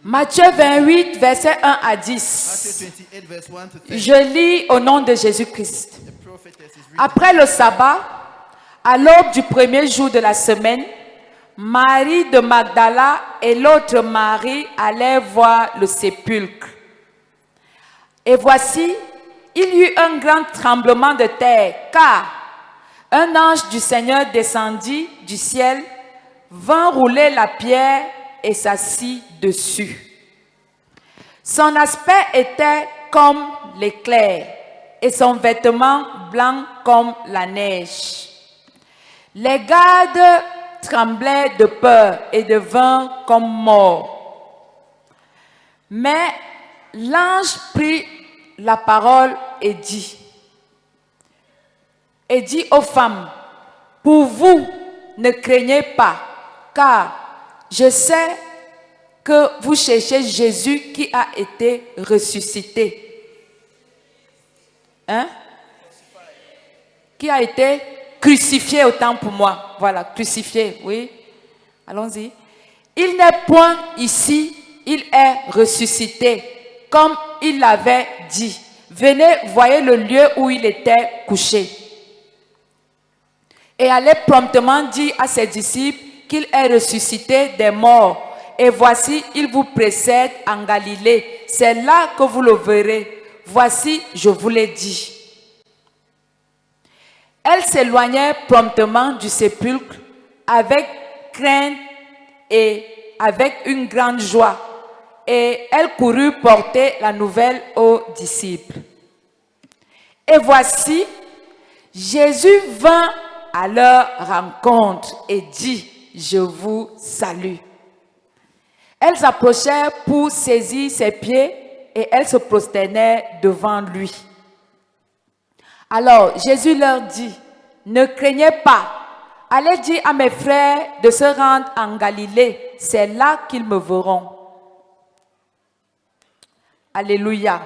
Matthieu 28, versets 1 à 10. Matthew 28, verse 1 to 10. Je lis au nom de Jésus-Christ. The prophetess is reading. Après le sabbat, à l'aube du premier jour de la semaine, Marie de Magdala et l'autre Marie allèrent voir le sépulcre. Et voici, il y eut un grand tremblement de terre, car un ange du Seigneur descendit du ciel, vint rouler la pierre et s'assit dessus. Son aspect était comme l'éclair et son vêtement blanc comme la neige. Les gardes tremblaient de peur et devinrent comme morts. Mais l'ange prit la parole et dit aux femmes, pour vous, ne craignez pas, car je sais que vous cherchez Jésus qui a été ressuscité. Hein? Qui a été crucifié autant pour moi. Voilà, crucifié, oui. Allons-y. Il n'est point ici, il est ressuscité, comme il l'avait dit. Venez, voyez le lieu où il était couché. Et allez promptement dire à ses disciples qu'il est ressuscité des morts. Et voici, il vous précède en Galilée. C'est là que vous le verrez. Voici, je vous l'ai dit. Elle s'éloignait promptement du sépulcre avec crainte et avec une grande joie. Et elle courut porter la nouvelle aux disciples. Et voici, Jésus vint à leur rencontre et dit, je vous salue. Elles approchèrent pour saisir ses pieds et elles se prosternèrent devant lui. Alors Jésus leur dit, ne craignez pas, allez dire à mes frères de se rendre en Galilée, c'est là qu'ils me verront. Alléluia.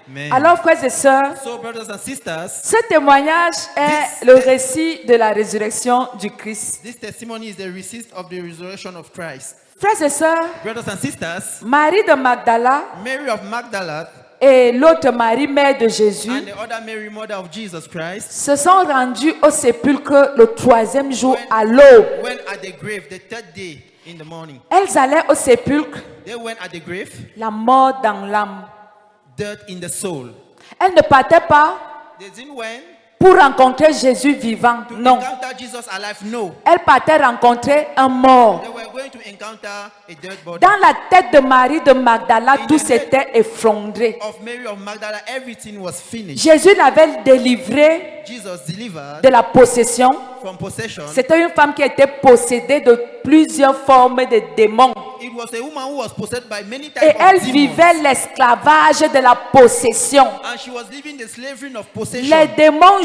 Amen. Alors frères et sœurs, So, brothers and sisters, ce témoignage est le récit de la résurrection du Christ. this testimony is the receipt of the resurrection of Christ. Frères et sœurs, Brothers and sisters, Marie de Magdala Mary of Magdala et l'autre Marie, mère de Jésus, and the other Mary, mother of Jesus Christ, se sont rendus au sépulcre le troisième jour à l'aube. went at the grave the third day in the morning. Elles allaient au sépulcre, They went at the grave, la mort dans l'âme. death in the soul. Elles ne partaient pas They didn't went pour rencontrer Jésus vivant, to non. encounter Jesus alive. No. Elles partaient rencontrer un mort. They were going to encounter a dead body. Dans la tête de Marie de Magdala, tout s'était effondré. Of Mary of Magdala, everything was finished. Jésus l'avait délivrée Jesus delivered de la possession. from possession. C'était une femme qui était possédée de plusieurs formes de démons. It was a woman who was possessed by many Et types elle of demons. vivait l'esclavage de la possession. And she was living the slavery of Les possession. démons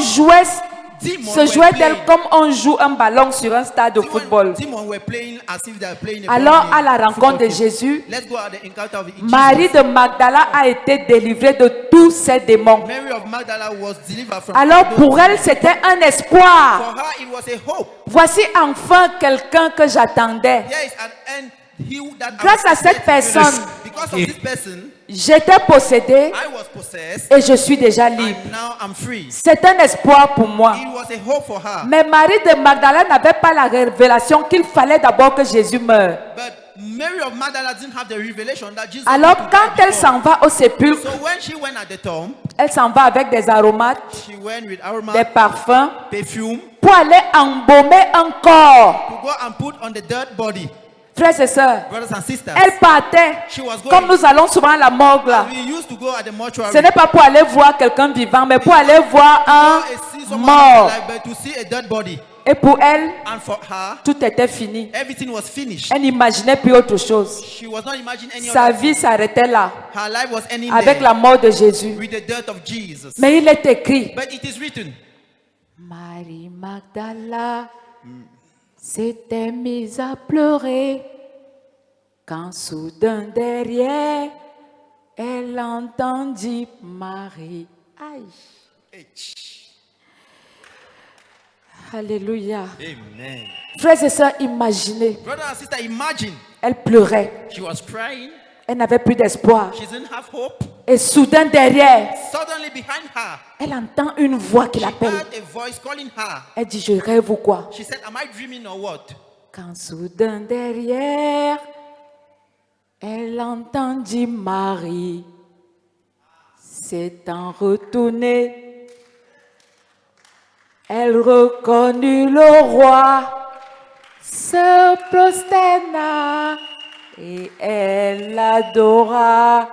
Demons se were jouaient playing. d'elle comme on joue un ballon sur un stade de football. Demons were playing as if they are playing a Alors, ball à in la a rencontre football de field. Jésus, Let's go at the encounter of Jesus. Marie de Magdala a été délivrée de tous ces démons. Mary of Magdala was delivered from Alors, those pour elle, demons. c'était un espoir. For her, it was a hope. Voici enfin quelqu'un que j'attendais. There is an end. He that I Grâce was à cette expecting. personne, Because of this person, j'étais possédée I was possessed, et je suis déjà libre. and now I'm free. C'est un espoir pour moi. It was a hope for her. Mais Marie de Magdala n'avait pas la révélation qu'il fallait d'abord que Jésus meure. But Mary of Magdala didn't have the revelation that Jesus Alors, had to quand die elle before. s'en va au sépulcre, So when she went at the tomb, elle s'en va avec des aromates, she went with aroma, des parfums, perfume, pour aller embaumer un corps. to go and put on the dead body. Frères et sœurs, Brothers and sisters, elle partait, she was going. comme nous allons souvent à la morgue là. We used to go at the mortuary. Ce n'est pas pour aller voir quelqu'un vivant, mais pour aller voir un See someone mort. alive, but to see a dead body. Et pour elle, And for her, tout était fini. everything was finished. Elle n'imaginait plus autre chose. She was not imagining any Sa other. vie s'arrêtait là, Her life was ending avec there la mort de Jésus. with the death of Jesus. Mais il est écrit, But it is written, Marie Magdala s'était mise à pleurer quand soudain derrière, elle entendit Marie. Aïe. Alléluia. Amen. Frères et sœurs, imaginez, Brother and sister, imagine elle pleurait. she was crying. Elle n'avait plus d'espoir. She didn't have hope. Et soudain derrière, Suddenly behind her, elle entend une voix qui she l'appelle. heard a voice calling her. Elle dit, je rêve ou quoi? She said, am I dreaming or what? Quand soudain derrière, elle entendit Marie s'étant retournée. Elle reconnut le roi, se prosterna et elle l'adora.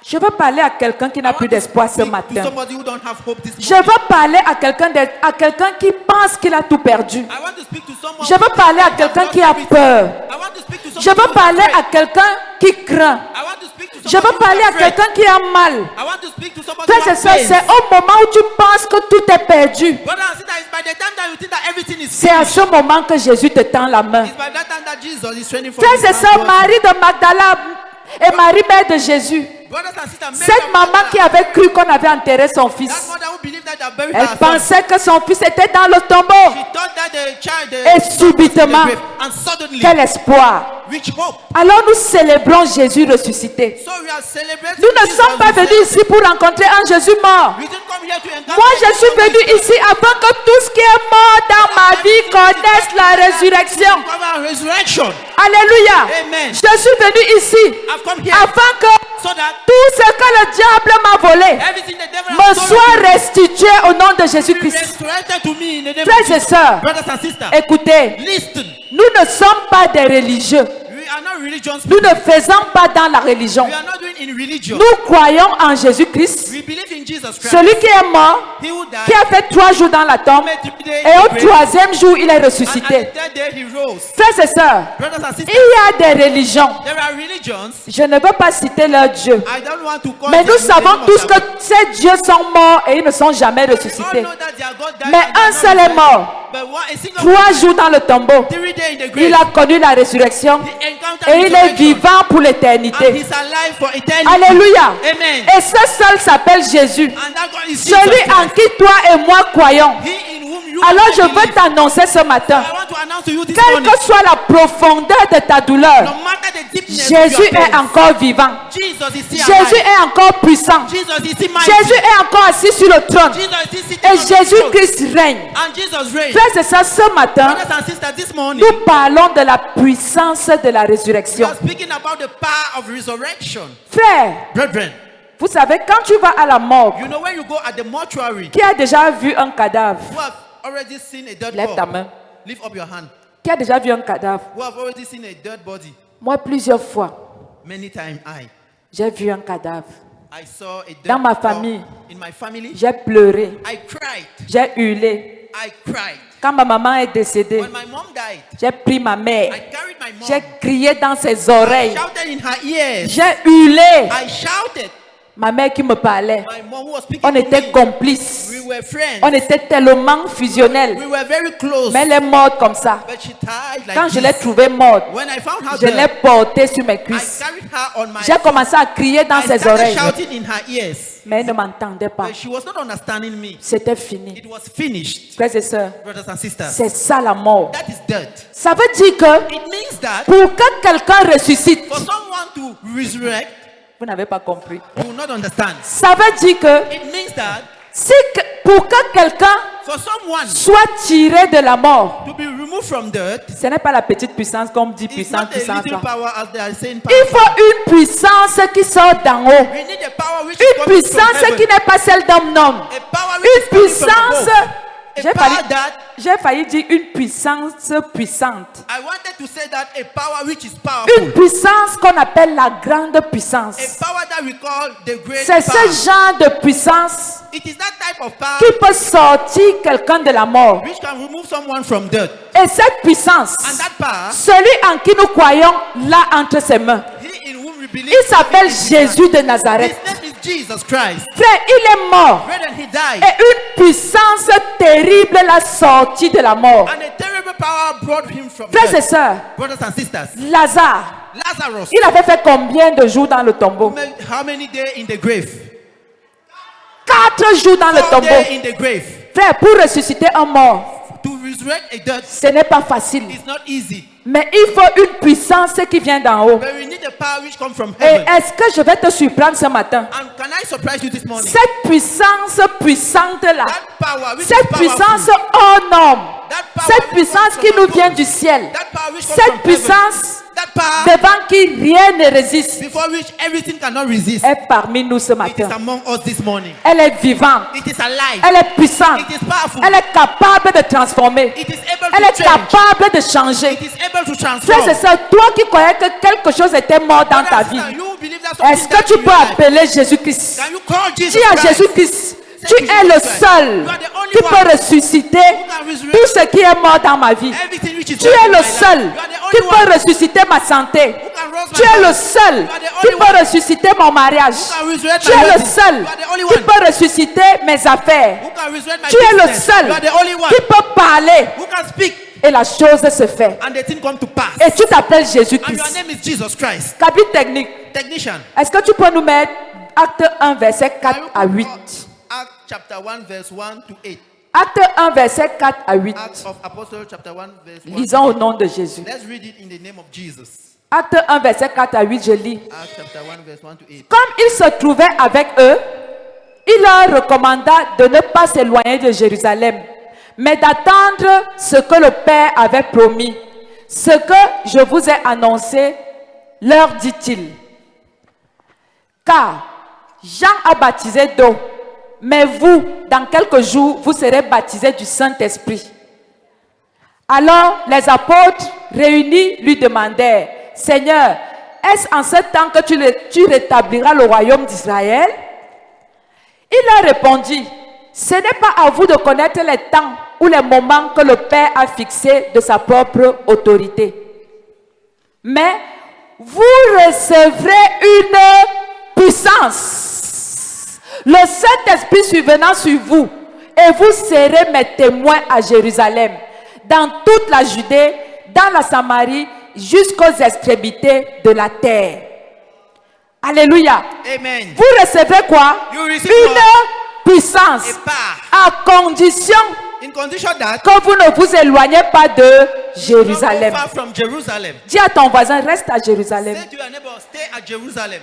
Je veux parler à quelqu'un qui n'a plus d'espoir ce Speak to matin. somebody who don't have hope this Je morning. veux parler à quelqu'un qui pense qu'il a tout perdu. I want to speak to someone Je veux who parler à has quelqu'un lost qui a everything. peur. I want to speak to Je someone veux who is parler afraid. à quelqu'un qui craint. I want to speak to Je someone veux parler who à is afraid. quelqu'un qui a mal. I want to speak to someone Frères who et has sœurs, pain. c'est au moment où tu penses que tout est perdu. Brother and sister, it's by the time that you think that everything is C'est à ce moment que Jésus te tend la main. it's by that time that Jesus is training for Frères his et sœurs, man. Marie de Magdala et Marie, mère de Jésus. Brothers and sisters, Mary Cette of maman Magdala, qui avait cru qu'on avait enterré son that fils. mother who believed that they had buried Elle her son, pensait que son fils était dans le tombeau. she thought that the child Et subitement, and suddenly quel espoir. reach hope. Alors nous célébrons Jésus ressuscité. So we are celebrating Nous ne Jesus sommes pas venus resurrected. ici pour rencontrer un Jésus mort. We didn't come here to encounter Moi, je suis Jesus venu resurrected. ici afin que tout ce qui est mort dans ma vie connaisse la résurrection. Our resurrection. Alléluia. Amen. Je suis venu ici I've come here afin que so that tout ce que le diable m'a volé everything the devil me has stolen soit restitué au nom de be Jésus-Christ. resurrected to me in the name Frères of et Jesus. sœurs, Brothers and sisters, écoutez, listen. nous ne sommes pas des religieux. We are not religious Nous people. ne faisons pas dans la religion. We are not doing in religion. Nous croyons en Jésus-Christ, We believe in Jesus Christ. celui qui est mort, He who died, qui a fait 3 jours dans la tombe, made 3 days et in au the grave, 3e jour, il est and at ressuscité. the 3rd day he rose. Frères et sœurs, Brothers and il sisters, y a des religions. there are religions. Je ne veux pas citer leur Dieu. I don't want to call Mais them nous the savons name of tous their que God. ces dieux sont morts et ils ne sont jamais We all ressuscités. know that their God died Mais and un they are seul not est resurrected. mort. But a single 3 jours dans le tombeau. 3 days in the Il grave. a connu la résurrection He encountered et il est resurrection. vivant pour And l'éternité. he's alive for eternity. Alléluia. Amen. Et ce seul s'appelle Jésus. And that God is Jesus Celui en Christ. qui toi et moi croyons. He in whom you Alors and I je veux believe. t'annoncer ce matin, I want to announce to you this quelle morning, que soit la profondeur de ta douleur, no matter the deepness of Jésus your est pain, encore vivant. Jesus is still Jésus alive. est encore puissant. Jesus is still mighty. Jésus est encore assis sur le trône. Jesus is still sitting Et on the throne. Jésus-Christ règne. And Jesus reigns. Frères et sœurs, ce matin, Brothers and sisters, this morning, nous parlons de la puissance de la we résurrection. are speaking about the power of resurrection. Frère, Brethren, vous savez, quand tu vas à la mort, you know when you go at the mortuary, qui a déjà vu un cadavre? who have already seen a dead Lève ta body? main. Lift up your hand. Qui a déjà vu un cadavre? Who have already seen a dead body? Moi, plusieurs fois, Many times j'ai vu un cadavre. I saw a dead Dans ma corpse famille. in my family. J'ai pleuré, I cried. j'ai hurlé. I cried. Quand ma maman est décédée, When my mom died, j'ai pris ma mère, I carried my mom. j'ai crié dans ses I oreilles, shouted in her ears. j'ai hurlé. I shouted. Ma mère qui me parlait, My mom who was speaking on to était me. complices, We were friends. on était tellement fusionnels. We were very close. Mais elle est morte comme ça. But she died like Quand je this. l'ai trouvée morte, When I found her je l'ai dead, portée sur mes I cuisses. carried her on my J'ai commencé à crier dans I ses started oreilles, shouting in her ears. mais elle ne m'entendait pas. But she was not understanding me. C'était fini. It was finished. Frères et sœurs, Brothers and sisters, c'est ça la mort. that is death. Ça veut dire que It means that pour que quelqu'un ressuscite, for someone to resurrect, vous n'avez pas compris. you will not understand. Ça veut dire que It means that pour que quelqu'un for someone soit tiré de la mort, to be removed from death, ce n'est pas la petite puissance comme dit it's puissance, not a puissance. little là. power as they are saying Il power. faut une puissance qui sort d'en haut. We need a power which is Une coming from puissance heaven. qui n'est pas celle d'un homme. A power which is Une coming from puissance. above. A J'ai power failli, that j'ai failli dire une puissance puissante. I wanted to say that a power which is Une powerful. puissance qu'on appelle la grande puissance. A power that we call the great C'est power. ce genre de puissance It is that type of power qui peut sortir quelqu'un de la mort. which can remove someone from death. Et cette puissance, And that power, celui en qui nous croyons, l'a entre ses mains. he in whom we believe, Il s'appelle is Jésus de His Nazareth. name is Jesus Christ. Frère, il est mort. Brethren, he died. Et une puissance terrible l'a sorti de la mort. And a terrible power brought him from Frères et death. sœurs, Brothers and sisters, Lazare, Lazarus, il avait fait combien de jours dans le tombeau? how many days in the grave? 4 jours dans le 4 tombeau. days in the grave. Frère, pour ressusciter un mort, To resurrect a death ce n'est pas facile. is not easy. Mais il faut une puissance qui vient d'en haut. But we need the power which comes from Et heaven. est-ce que je vais te surprendre ce matin? And can I surprise you this morning? Cette puissance puissante-là, That power which cette is puissance powerful. hors norme, That power cette which puissance comes qui from nous above. vient du ciel, That power which comes cette from heaven. puissance That power devant qui rien ne résiste, before which everything cannot resist. est parmi nous ce It is matin. among us this morning. Elle est vivante, It is alive. elle est puissante, It is powerful. elle est capable de transformer, It is able elle to est change. capable de changer. It is able to Frère transform. et sœur, toi qui croyais que quelque chose était mort dans ta Brothers and vie, sisters, you believe that something est-ce que died tu in peux your life? appeler Jésus-Christ? Can you call Jesus Dis à Christ? Jésus-Christ, Say tu to es le Jesus Christ, seul you are the only qui one peut ressusciter can resurrect tout ce qui est mort dans ma vie. everything which is Tu dead es in le my life. seul You are the qui only peut one ressusciter ma santé. who can rose my Tu es le body. seul You are the qui only peut one ressusciter mon mariage. who can resurrect Tu my es le wedding. seul You are the only qui one peut ressusciter mes affaires. who can resurrect my Tu es le business. seul You are the only one qui peut parler who can speak et la chose se fait. and the thing come to pass. Et tu t'appelles And your Jésus-Christ. name is Jesus Christ. Capite technique. Technician. Est-ce que tu peux nous mettre Acte 1, verset 4 à 8? Acts chapter 1 verse 1 to 8. Acte 1, verset 4 à 8. Acts of Apostles chapter 1 verse 1 Lisons to au 8. nom de Jésus. Let's read it in the name of Jesus. Acte 1, verset 4 à 8, je lis. Acts chapter 1 verse 1 to 8. Comme il se trouvait avec eux, il leur recommanda de ne pas s'éloigner de Jérusalem, mais d'attendre ce que le Père avait promis. Ce que je vous ai annoncé, leur dit-il. Car Jean a baptisé d'eau, mais vous, dans quelques jours, vous serez baptisés du Saint-Esprit. Alors les apôtres réunis lui demandèrent, Seigneur, est-ce en ce temps que tu rétabliras le royaume d'Israël? Il leur répondit, ce n'est pas à vous de connaître les temps ou les moments que le Père a fixés de sa propre autorité. Mais vous recevrez une puissance. Le Saint-Esprit survenant sur vous, et vous serez mes témoins à Jérusalem, dans toute la Judée, dans la Samarie, jusqu'aux extrémités de la terre. Alléluia. Amen. Vous recevrez quoi? You receive Une puissance. A power. À condition In condition that que vous ne vous éloignez pas de you don't go Jérusalem. far from Jerusalem. Dis à ton voisin, reste à Jérusalem. Say to your neighbor, stay at Jerusalem.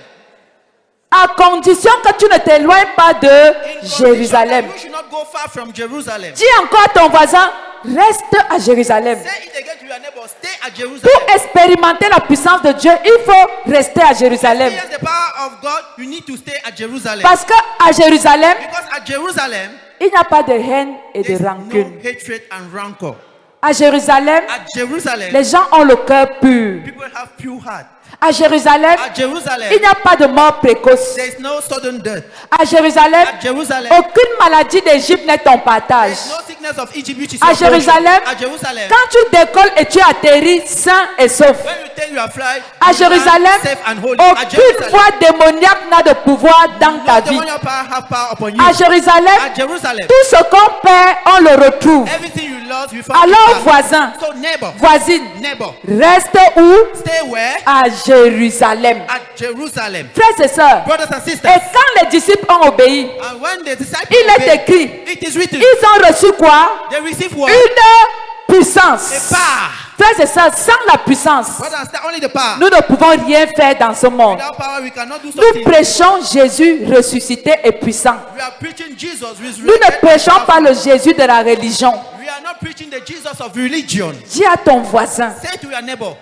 À condition que tu ne t'éloignes pas de In condition Jérusalem. that you should not go far from Jerusalem. Dis encore à ton voisin, reste à Jérusalem. Say it again to your neighbor, stay at Jerusalem. Pour expérimenter la puissance de Dieu, il faut rester à Jérusalem. Experience the power of God, you need to stay at Jerusalem. Parce qu'à Jérusalem, Because at Jerusalem, il n'y a pas de haine et de there's no rancune. hatred and rancor. À Jérusalem, At Jerusalem, les gens ont le cœur pur. people have pure heart. À Jérusalem, At Jerusalem, il n'y a pas de mort précoce. there is no sudden death. À Jérusalem, At Jerusalem, aucune maladie d'Égypte n'est ton partage. there is no sickness of Egypt which is À your portion. Jérusalem, At Jerusalem, quand tu décolles et tu atterris sain et sauf. when you take your flight, À you land Jérusalem, safe and holy. At aucune Jerusalem, foi démoniaque n'a de pouvoir dans ta no vie. demonic power have power upon you. À Jérusalem, At Jerusalem, tout ce qu'on perd, on le retrouve. everything you lost, you found Alors, it back. voisin, So neighbor, voisine, neighbor, reste où? stay where? À Jérusalem. At Jerusalem. Frères et sœurs, Brothers and et sisters, quand les disciples ont obéi, and when the disciples il est obeyed, écrit, it is written, ils ont reçu quoi? they receive what? Une puissance. A power. Frères et sœurs, sans la puissance, Brothers and sisters, only the power. nous ne pouvons rien faire dans ce monde. Without power, we cannot do Nous something. prêchons Jésus ressuscité et puissant. We are preaching Jesus Nous ne resurrected. prêchons pas le Jésus de la religion. We are not preaching the Jesus of religion. Dis à ton voisin, Say to your neighbor,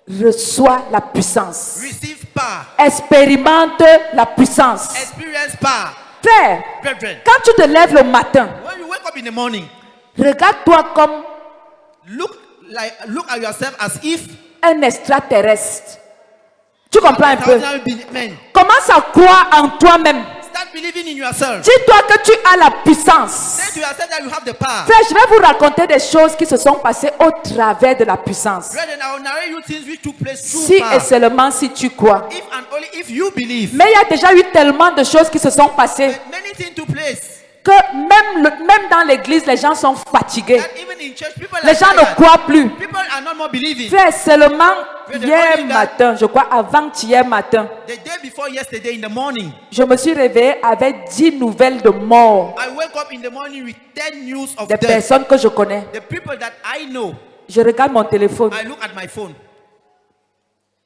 reçois la puissance. receive power. Expérimente la puissance. Experience power. Frère, Brethren, quand tu te lèves le matin, when you wake up in the morning, regarde-toi comme look at yourself as if un extraterrestre. Tu comprends un peu? men. Commence à croire en toi-même. Start believing in yourself. Dis-toi que tu as la puissance. Say to yourself that you have the power. Frère, je vais vous raconter des choses qui se sont passées au travers de la puissance. Brethren, I will narrate you things which took place through Si et power. seulement si tu crois. If and only if you believe. Mais il y a déjà eu tellement de choses qui se sont passées But many things took place. que même dans l'église, les gens sont fatigués. That even in church, people Les are gens ne tired. croient plus. People are not more believing. Frère, seulement Frère, hier only that- matin, je crois avant-hier matin, The day before yesterday in the morning, je me suis réveillée avec 10 nouvelles de morts I wake up in the morning with 10 news of des death. personnes que je connais. The people that I know, Je regarde mon téléphone, I look at my phone.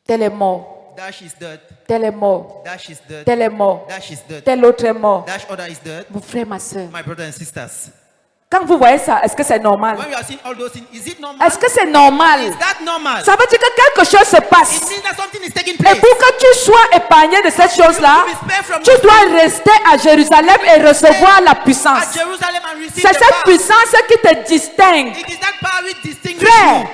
tel est mort. Dash is dead. tel est mort, Dash is dead. tel est mort, Dash is dead. tel autre est mort. Dash other is dead. Mon frère, ma soeur, My brothers and sisters. quand vous voyez ça, est-ce que c'est normal? When we are seeing all those things, is it normal? Est-ce que c'est normal? Is that normal? Ça veut dire que quelque chose se It passe. means that something is taking Et place. pour que tu sois épargné de cette chose-là, tu dois rester à Jérusalem et recevoir la puissance. At Jerusalem and receive C'est the cette power. puissance qui te distingue. It is that power which distinguishes Frère, you.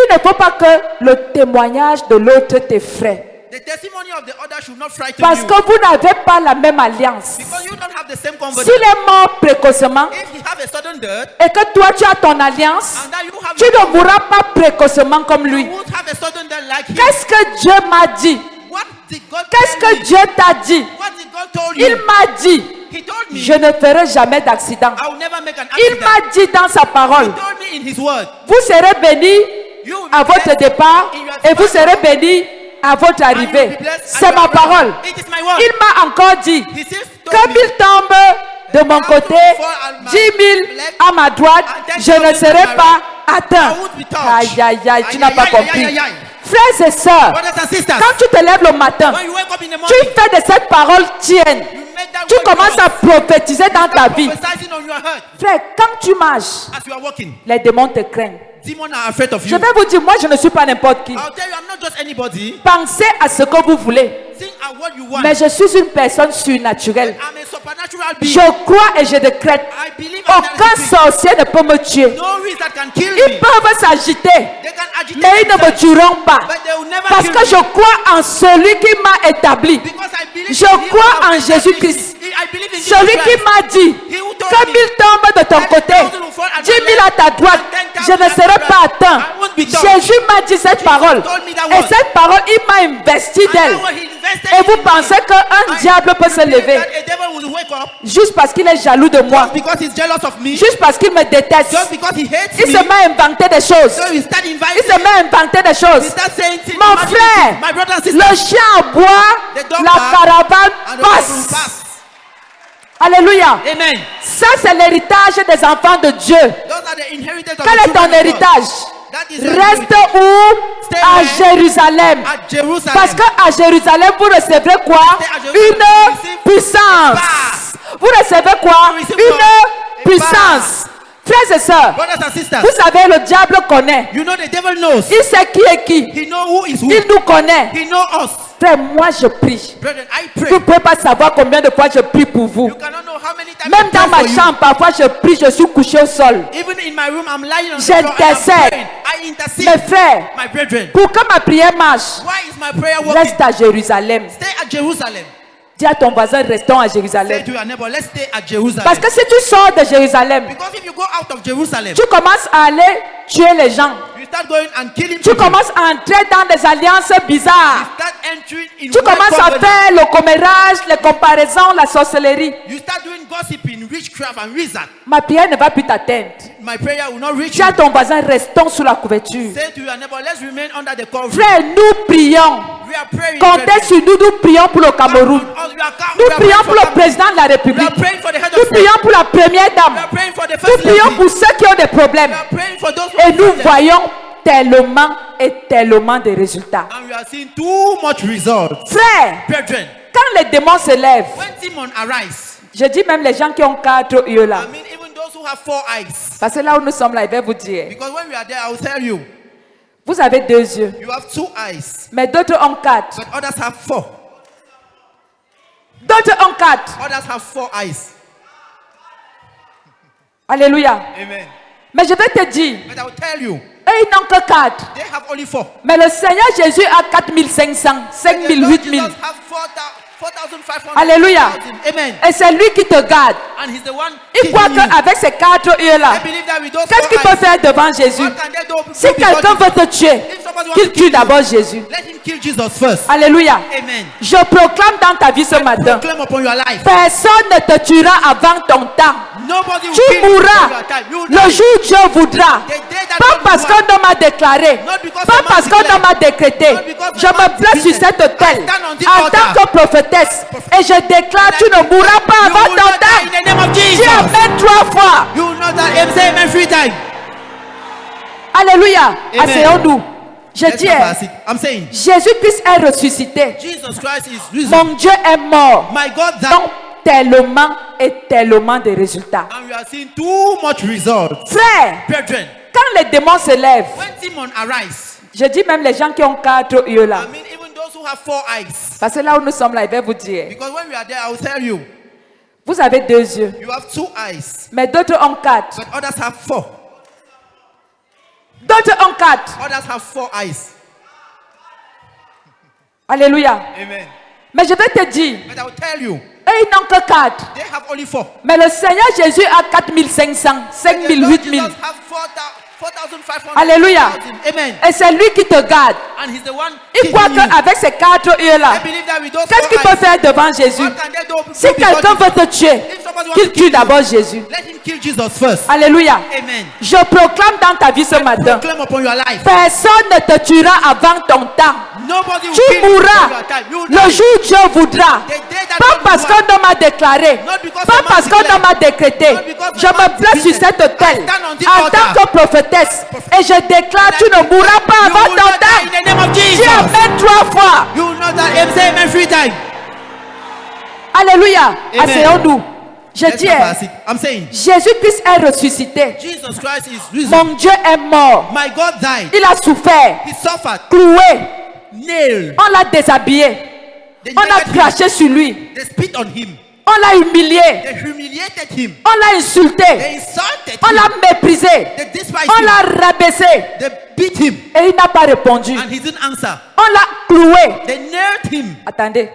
il ne faut pas que le témoignage de l'autre t'effraie. The testimony of the other should not frighten Parce you. que vous n'avez pas la même alliance. Because you don't have the same conversion. S'il est mort précocement If you have a sudden death, et que toi tu as ton alliance, and that you have tu ne mourras pas précocement comme lui. you won't have a sudden death like him. Qu'est-ce que Dieu m'a dit? What did God Qu'est-ce tell que me? Dieu t'a dit? What did God told Il you? m'a dit, He told me je ne ferai jamais d'accident. I will never make an Il accident. m'a dit dans sa parole, He told me in his word. vous serez bénis You will be à votre blessed départ in your et vous departure, serez bénis à votre and you will arrivée. be blessed at C'est your ma arrival. parole. It is my word. Il m'a encore dit, He says, que told me, 1000 tombent de mon côté, 10 000 à ma droite, je ne serai pas atteint. Aïe, aïe, aïe, tu n'as pas compris. Frères et sœurs, brothers and sisters, quand tu te lèves le matin, when you wake up in the tu morning, fais de cette parole tienne. you make that Tu word commences yours. à prophétiser dans ta vie. Prophesizing on your heart Frère, quand tu marches, as you are walking. les démons te craignent. Demons are afraid of Je you. vais vous dire, moi je ne suis pas n'importe qui. I'll tell you, I'm not just anybody. Pensez à ce que vous voulez. Think at what you want. Mais je suis une personne surnaturelle. I'm a supernatural being. Je crois et je décrète. I believe I'm Aucun sorcier ne peut me tuer. no risk that can kill Ils me. peuvent s'agiter, They can agitate mais ils ne me themselves, tueront pas. but they will never Parce kill que me. je crois en celui qui m'a établi. Because I believe Je in him crois who en has established Jésus-Christ. me. I believe in Jesus Celui qui Christ. m'a dit He who told que me 1000 tombent de ton côté, 10 000 à ta droite, je ne serai pas atteint. Jésus m'a dit cette parole. Et cette parole, il m'a investi d'elle. Et vous pensez qu'un diable peut se lever that a devil will wake up juste parce qu'il est jaloux de moi, just because he's jealous of me, juste parce qu'il me déteste. just because he hates Il me. se met à inventer des choses. So he start Il inviting, se met à inventer des he choses. start saying things. Mon imagining frère, things. My brother and le sister, chien aboie, the dog la barks, caravane and the devil will passe. pass. Alléluia. Amen. Ça, c'est l'héritage des enfants de Dieu. Those are the inheritance of Quel the est ton children of God. héritage? That is your Reste inheritance. où? Stay À where? Jérusalem. At Jerusalem. Parce qu'à Jérusalem, vous recevrez quoi? Stay at Jerusalem. Une Receive puissance. power. Vous recevez quoi? Receive Une power. puissance. Frères et sœurs, Brothers and sisters, vous savez, le diable connaît. you know the devil knows. Il sait qui est qui. He know who is who. Il nous connaît. He know us. Frère, moi je prie. Brethren, I Vous pray. ne pouvez pas savoir combien de fois je prie pour vous. You cannot know how many times Même I pray dans ma for you. chambre, parfois je prie, je suis couché au sol. Even in my room, I'm lying on the floor and I'm J'intercède. praying. I intercede. Mes frères, My brethren, pour que ma prière marche, why is my prayer working? reste à Jérusalem. Stay at Jerusalem. Dis à ton voisin, restons à Say Jérusalem. to your neighbor, let's stay at Jerusalem. Parce que si tu sors de Jérusalem, Because if you go out of Jerusalem, tu commences à aller tuer les gens. you start going and killing Tu people. commences à entrer dans des alliances bizarres. You start entering in Tu weird commences à covenants. faire le commérage, les comparaisons, la sorcellerie. You start doing gossiping, witchcraft and wizard. Ma prière ne va plus t'atteindre. My prayer will not reach Dis you. à ton voisin, restons sous la couverture. Say to your neighbor, let's remain under the covering. Frère, nous prions. We are praying. Comptez brethren. sur nous, nous prions pour le Cameroun. Nous prions pour le président de la We République. are praying for the head Nous of state. prions pour la première We dame. are praying for the Nous first lady. prions pour ceux qui ont des problèmes. We are praying for those who Et are nous sick. voyons tellement et tellement de résultats. And we are seeing too much results. Frère, Brethren, quand les démons se lèvent, when demons arise, je dis même les gens qui ont 4 yeux là. I mean even those who have 4 eyes. Parce que là où nous sommes là, il va vous dire. Because when we are there, I will tell you, Vous avez 2 yeux, you have 2 eyes, mais d'autres ont 4. but others have 4. D'autres ont 4. Others have 4 eyes. Alléluia. Amen. Mais je vais te dire, But I will tell you, eux ils n'ont que 4. they have only 4. Mais le Seigneur Jésus a 4500, The 5000, Lord 8000. Jesus have 4,500. Alléluia. Amen. Et c'est lui qui te garde. And he's the one Il croit keeping you. qu'avec ces 4 yeux là, They believe that with those qu'est-ce qu'il 4 peut eyes, faire devant Jésus? what can they do Si before quelqu'un Jesus? veut te tuer, If somebody wants qu'il to tue kill d'abord you, Jésus. let him kill Jesus first. Alléluia. Amen. Je proclame dans ta vie ce matin, Proclaim upon your life. personne ne te tuera avant ton temps. Nobody will Tu kill you before mourras your time. You will le die. jour où Dieu voudra. The day that Pas God parce will qu'un homme a déclaré, Not because pas a man parce qu'un declared. homme a décrété. Not because Je a me man place sur decreed. cette autel I stand on this en altar. tant que prophétesse et je déclare tu ne mourras pas You avant will ton not die in temps. the name of Dis Jesus. amen 3 fois. You will not die. Say amen 3 times. Alléluia. Amen. Asseyons-nous. Je Let's dis, have our seat. I'm saying, Jésus-Christ est ressuscité. Jesus Christ is risen. Mon Dieu est mort. My God died. Donc, tellement et tellement de résultats. And we are seeing too much results. Frère, Brethren, quand les démons se lèvent, when demons arise, je dis même les gens qui ont 4 yeux là. I mean, even those who have 4 eyes. Parce que là où nous sommes là, il va vous dire. Because when we are there, I will tell you, Vous avez 2 yeux, you have 2 eyes, mais d'autres ont 4. but others have 4. D'autres ont 4. Others have 4 eyes. Alléluia. Amen. Mais je vais te dire, But I will tell you, eux ils n'ont que 4. they have only 4. Mais le Seigneur Jésus a 4500, The 5000, Lord 8000. Jesus have 4,500. Alléluia. Amen. Et c'est lui qui te garde. And he's the one Il croit keeping you. qu'avec ces 4 yeux là, They believe that with those qu'est-ce 4 qu'il peut eyes, faire devant Jésus? what can they do Si before quelqu'un Jesus? veut te tuer, If somebody wants qu'il to tue kill d'abord you, Jésus. let him kill Jesus first. Alléluia. Amen. Je proclame dans ta vie ce matin, Proclaim upon your life. personne ne te tuera avant ton temps. Nobody will Tu kill you before mourras your time. You will le die. jour où Dieu voudra. The day that Pas God parce will qu'un homme a déclaré, Not because pas a man parce qu'un declared. homme a décrété. Not because Je a me man place sur decreed. cet autel I stand on this en altar. tant que prophétesse et je déclare tu ne mourras pas You avant will ton not die in temps. the name of Dis Jesus. amen 3 fois. You will not die. Say amen 3 times. Alléluia. Amen. Asseyons-nous. Je Let's dis, have our seat. I'm saying, Jésus-Christ est ressuscité. Jesus Christ is risen. Mon Dieu est mort. My God died. Il a souffert, He suffered. cloué. Nailed. On l'a déshabillé. They On a nailed him. craché sur lui. They spit on him. On l'a humilié. They humiliated him. On l'a insulté. They insulted On him. l'a méprisé. They despised On him. l'a rabaissé. They beat him. Et il n'a pas répondu. And he didn't answer. On l'a cloué. They nailed him. Attendez.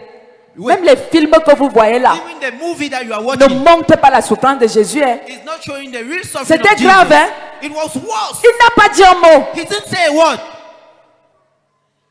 Wait. Même les films que vous voyez là Even the movie that you are ne watching montrent pas la souffrance de Jésus. Hein. is not showing the real suffering C'était of Jesus. grave, hein? It was worse. Il n'a pas dit un mot. He didn't say a word.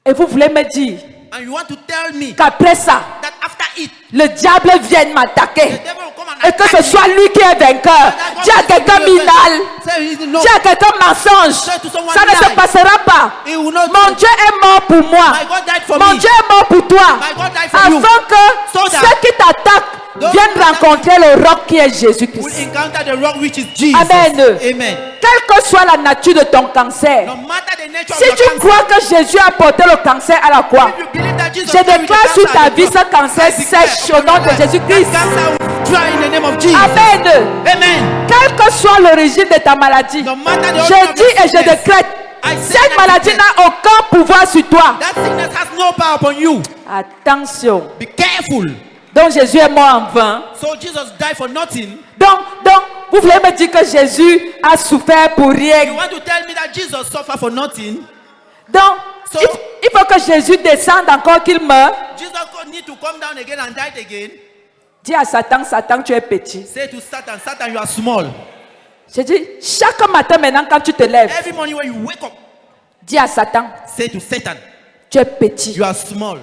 Et vous voulez me dire And you want to tell me qu'après ça, that after it, le diable vienne the m'attaquer. devil will come and Et que attack ce soit lui qui est vainqueur. Dis à quelqu'un minal. Say, no, Dis à quelqu'un mensonge. Ça ne se passera pas. he will not. Mon Dieu est mort pour moi. My God died for Mon me. Dieu est mort pour toi. My God died for you. Afin que So that ceux qui t'attaquent those viennent who attack rencontrer le roc qui est Will Jésus-Christ. encounter the rock which is Jesus. Amen. Amen. Quelle que soit la nature de ton cancer, No matter the nature si of your tu cancer, crois que Jésus a porté le cancer à la croix, if you believe that Jesus je died with the déclare sur cancer ta at the vie cross, ce cancer I declare sèche au upon nom your de life, Jésus-Christ. that cancer will dry in the name of Jesus. Amen. Amen. Quelle que soit l'origine de ta maladie, No matter the origin je of dis your et je sickness, décrète, I say cette and I maladie declare, n'a aucun pouvoir sur toi. that sickness has no power upon you. Attention. Be careful. Donc Jésus est mort en vain. So Jesus died for nothing. Donc, vous voulez me dire que Jésus a souffert pour You rien. want to tell me that Jesus suffered for nothing? Donc, So- il faut que Jésus descende encore qu'il meure. Jesus need to come down again and die again. Dis à Satan, Satan, tu es petit. Say to Satan, Satan, you are small. Je dis, chaque matin maintenant quand tu te lèves, Every morning when you wake up, dis à Satan, say to Satan, tu es petit. you are small.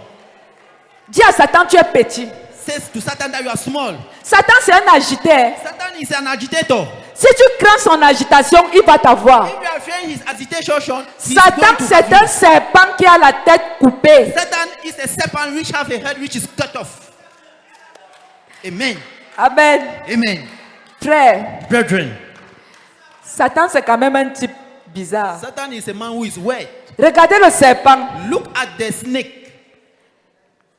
Dis à Satan, tu es petit. Say to Satan that you are small. Satan, c'est un agité. Hein. Satan is an agitator. Si tu crains son agitation, il va t'avoir. If you are fearing his agitation, he's Satan, going to c'est have un you. serpent qui a la tête coupée. Satan is a serpent which have a head which is cut off. Amen. Amen. Amen. Frère, Brethren, Satan, c'est quand même un type bizarre. Satan is a man who is wet. Regardez le serpent. Look at the snake.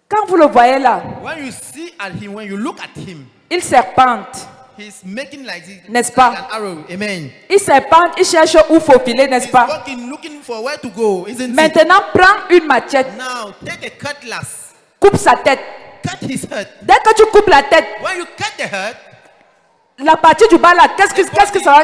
Quand vous le voyez là, When you see at him, when you look at him, il serpente. he's making like this, N'est-ce pas? like an arrow. Amen. Il serpente, il cherche où faufiler, n'est-ce He's pas? walking, looking for where to go, isn't it? Maintenant, prends une machette, Now take a cutlass, coupe sa tête. cut his head. Dès que tu coupes la tête, When you cut the head, la partie du bas là, qu'est-ce que ça va?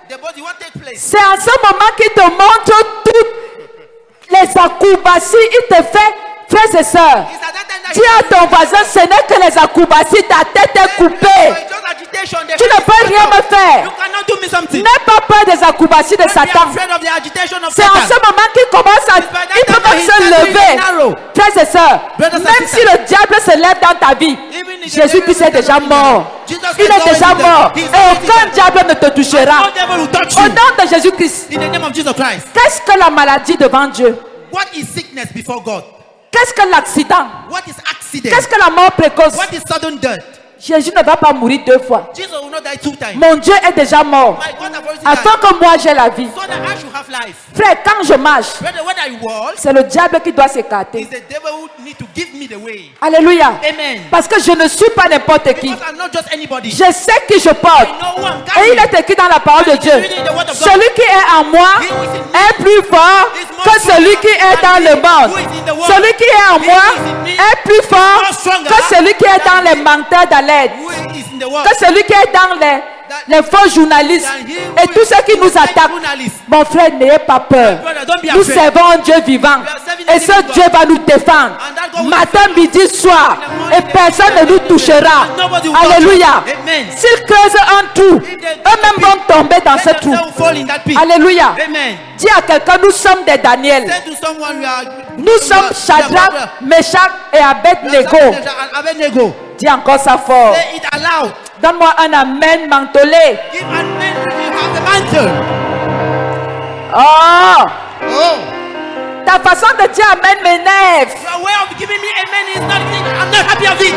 the body what take place. C'est en ce moment qu'il te montre toutes les acrobaties. Il te fait, frères et sœurs. It's at that time that Dis à ton voisin, ce n'est que les acrobaties, ta tête est coupée. It's just agitation. The Tu head ne is peux cut rien off. me faire. You cannot do me something. N'aie pas peur des acrobaties de Don't be Satan. afraid of the agitation of C'est en ce Satan. moment qu'il commence à... by that Il peut time that même he se starts doing lever. an arrow. Frères et sœurs, Brothers and même si sisters. le diable se lève dans ta vie, Even if the Jésus-Christ devil est déjà is mort. Jesus Il is est always déjà dead. mort. He's Et already aucun dead. diable ne te touchera. No devil will touch Au you. nom de Jésus-Christ. In the name of Jesus Christ. Qu'est-ce que la maladie devant Dieu? What is sickness before God? Qu'est-ce que l'accident? What is accident? Qu'est-ce que la mort précoce? What is sudden death? Jésus ne va pas mourir 2 fois. Jesus will not die 2 times. Mon Dieu est déjà mort. My God have already Afin died. que moi j'ai la vie. So that I should have life. Frère, quand je marche, Brother, when I walk, c'est le diable qui doit s'écarter. it's the devil who need to give me the way. Alléluia. Amen. Parce que je ne suis pas n'importe qui. Because I'm not just anybody. Je sais qui je porte. I know who I'm Et il carrying. est écrit dans la parole de Dieu. Celui qui est en moi est plus fort que celui qui est dans le monde. Celui qui est en moi est plus fort que celui qui est dans les menteurs d'alerte. Who is in the world? Que celui qui est dans les faux journalistes et tous ceux qui nous attaquent. Mon frère, n'ayez pas peur. Brother, don't be Nous afraid. servons un Dieu vivant. Et ce Dieu va nous défendre. Matin, midi, soir. Et personne ne nous touchera. Alléluia. Amen. S'ils creusent un trou, eux-mêmes vont tomber dans ce Let trou. themselves fall in that pit. Alléluia. Amen. Dis à quelqu'un, nous sommes des Daniel. Say to someone we are. Nous sommes Shadrach, Meshach et Abednego. Abednego. Dis encore ça fort. Say it aloud. Donne-moi un amen mentolé. Give an amen when you have the mantle. Oh, Oh. ta façon de dire amen m'énerve. Your way of giving me amen is not. I'm not happy of it.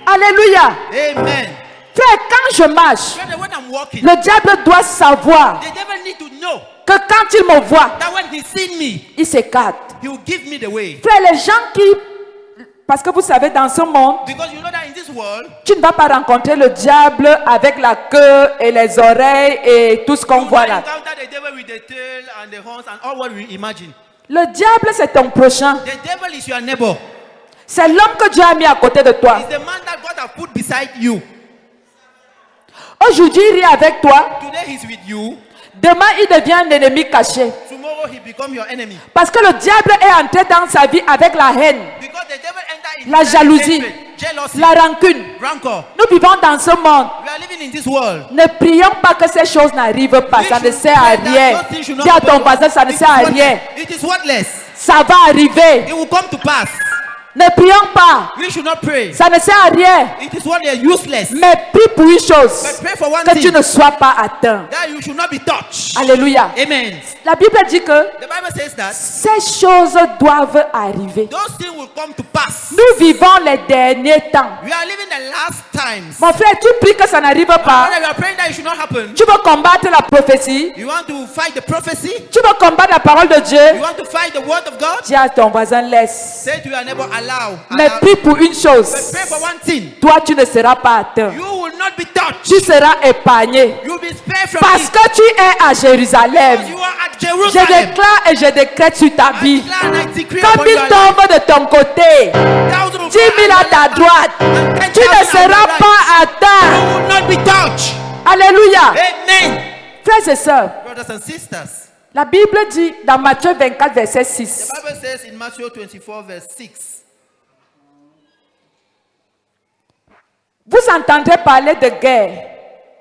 Alléluia. Amen. Frère, quand je marche, Brother, when I'm walking, le diable doit savoir the devil need to know que quand il me voit, that when he seen me, il s'écarte. he will give me the way. Frère, les gens qui... Parce que vous savez, dans ce monde, Because you know that in this world, tu ne vas pas rencontrer le diable avec la queue et les oreilles et tout ce qu'on you voit will là. encounter the devil with the tail and the horns and all what we imagine. Le diable, c'est ton prochain. The devil is your neighbor. C'est l'homme que Dieu a mis à côté de toi. It's the man that God has put beside you. Aujourd'hui, il rit avec toi. Today he's with you. Demain, il devient un ennemi caché. Tomorrow he become your enemy. Parce que le diable est entré dans sa vie avec la haine, Because the devil enter in la jalousie, jealousy, la rancune. rancor. Nous vivons dans ce monde. We are living in this world. Ne prions pas que ces choses n'arrivent pas. Ça ne sert à rien. Dis à ton voisin, ça ne sert à rien. It is worthless. Ça va arriver. It will come to pass. Ne prions pas. We should not pray. Ça ne sert à rien. It is worthless, useless. Mais prie pour une chose. But pray for one Que tu thing. ne sois pas atteint. That you should not be touched. Alléluia. Amen. La Bible dit que The Bible says that ces choses doivent arriver. those things will come to pass. Nous vivons les derniers temps. We are living the last times. Mon frère, tu pries que ça n'arrive pas. Brother, we are praying that it should not happen. Tu veux combattre la prophétie. You want to fight the prophecy? Tu veux combattre la parole de You Dieu. want to fight the word of God? Dis à ton voisin, laisse. Say to your neighbor, allow. Mais allow. prie pour une But chose. pray for one thing. Toi, tu ne seras pas atteint. You will not be touched. Tu seras épargné. You will be spared from Parce it. que tu es à Jérusalem. Because you are at Je Jerusalem. déclare et je décrète sur ta I vie. declare and I decree Comme upon il your life. tombe de ton côté, 10 000 à ta droite, tu ne seras pas atteint. You will not be touched. Alléluia. Amen. Frères et sœurs, Brothers and sisters, la Bible dit dans Matthieu 24, verset the 6. Bible says in Matthew 24, verse 6, Vous entendrez parler de guerre,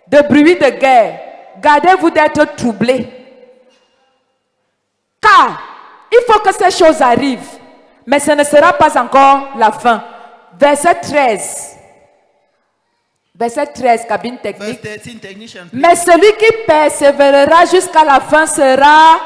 de bruit de guerre. Gardez-vous d'être troublés. Car il faut que ces choses arrivent. Mais ce ne sera pas encore la fin. Verset 13. Verset 13, cabine verse technique. 13, technician. Mais celui qui persévérera jusqu'à la fin sera...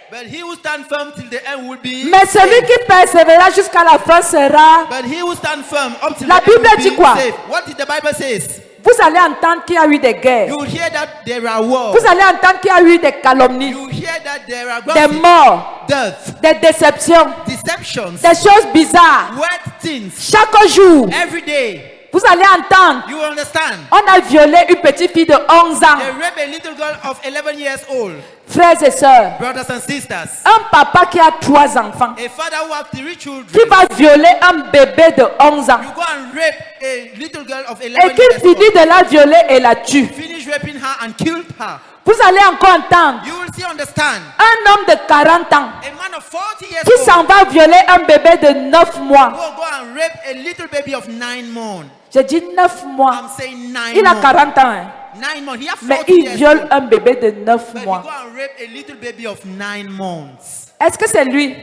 But he who stand firm till the end will be Mais celui saved. qui persévérera jusqu'à la fin sera... But he who stand firm up till La the end Bible will dit be quoi? saved. What did the Bible says? Vous allez entendre qu'il y a eu des guerres. You will hear that there are wars. Vous allez entendre qu'il y a eu des calomnies, You will hear that there are des gossip, morts, death, des déceptions, deceptions, des choses bizarres. wet things. Chaque jour, Every day, vous allez entendre, you will understand. on a violé une petite fille de 11 ans. They rape a little girl of 11 years old. Frères et sœurs, Brothers and sisters, un papa qui a 3 enfants, a father who have 3 children, qui va violer un bébé de 11 ans, you go and rape a little girl of 11 et qui years finit old, de la violer et la tue. finish raping her and killed her. Vous allez encore entendre You will still understand. un homme de 40 ans A man of 40 years qui old s'en va violer un bébé de 9 mois. will go and rape a little baby of 9 months. Je dis 9 mois. I'm saying 9 Il a months. 40 ans, hein. 9 months. He has Mais 40 il years viole old. un bébé de 9 But he mois. go and rape a little baby of 9 months. Est-ce que c'est lui?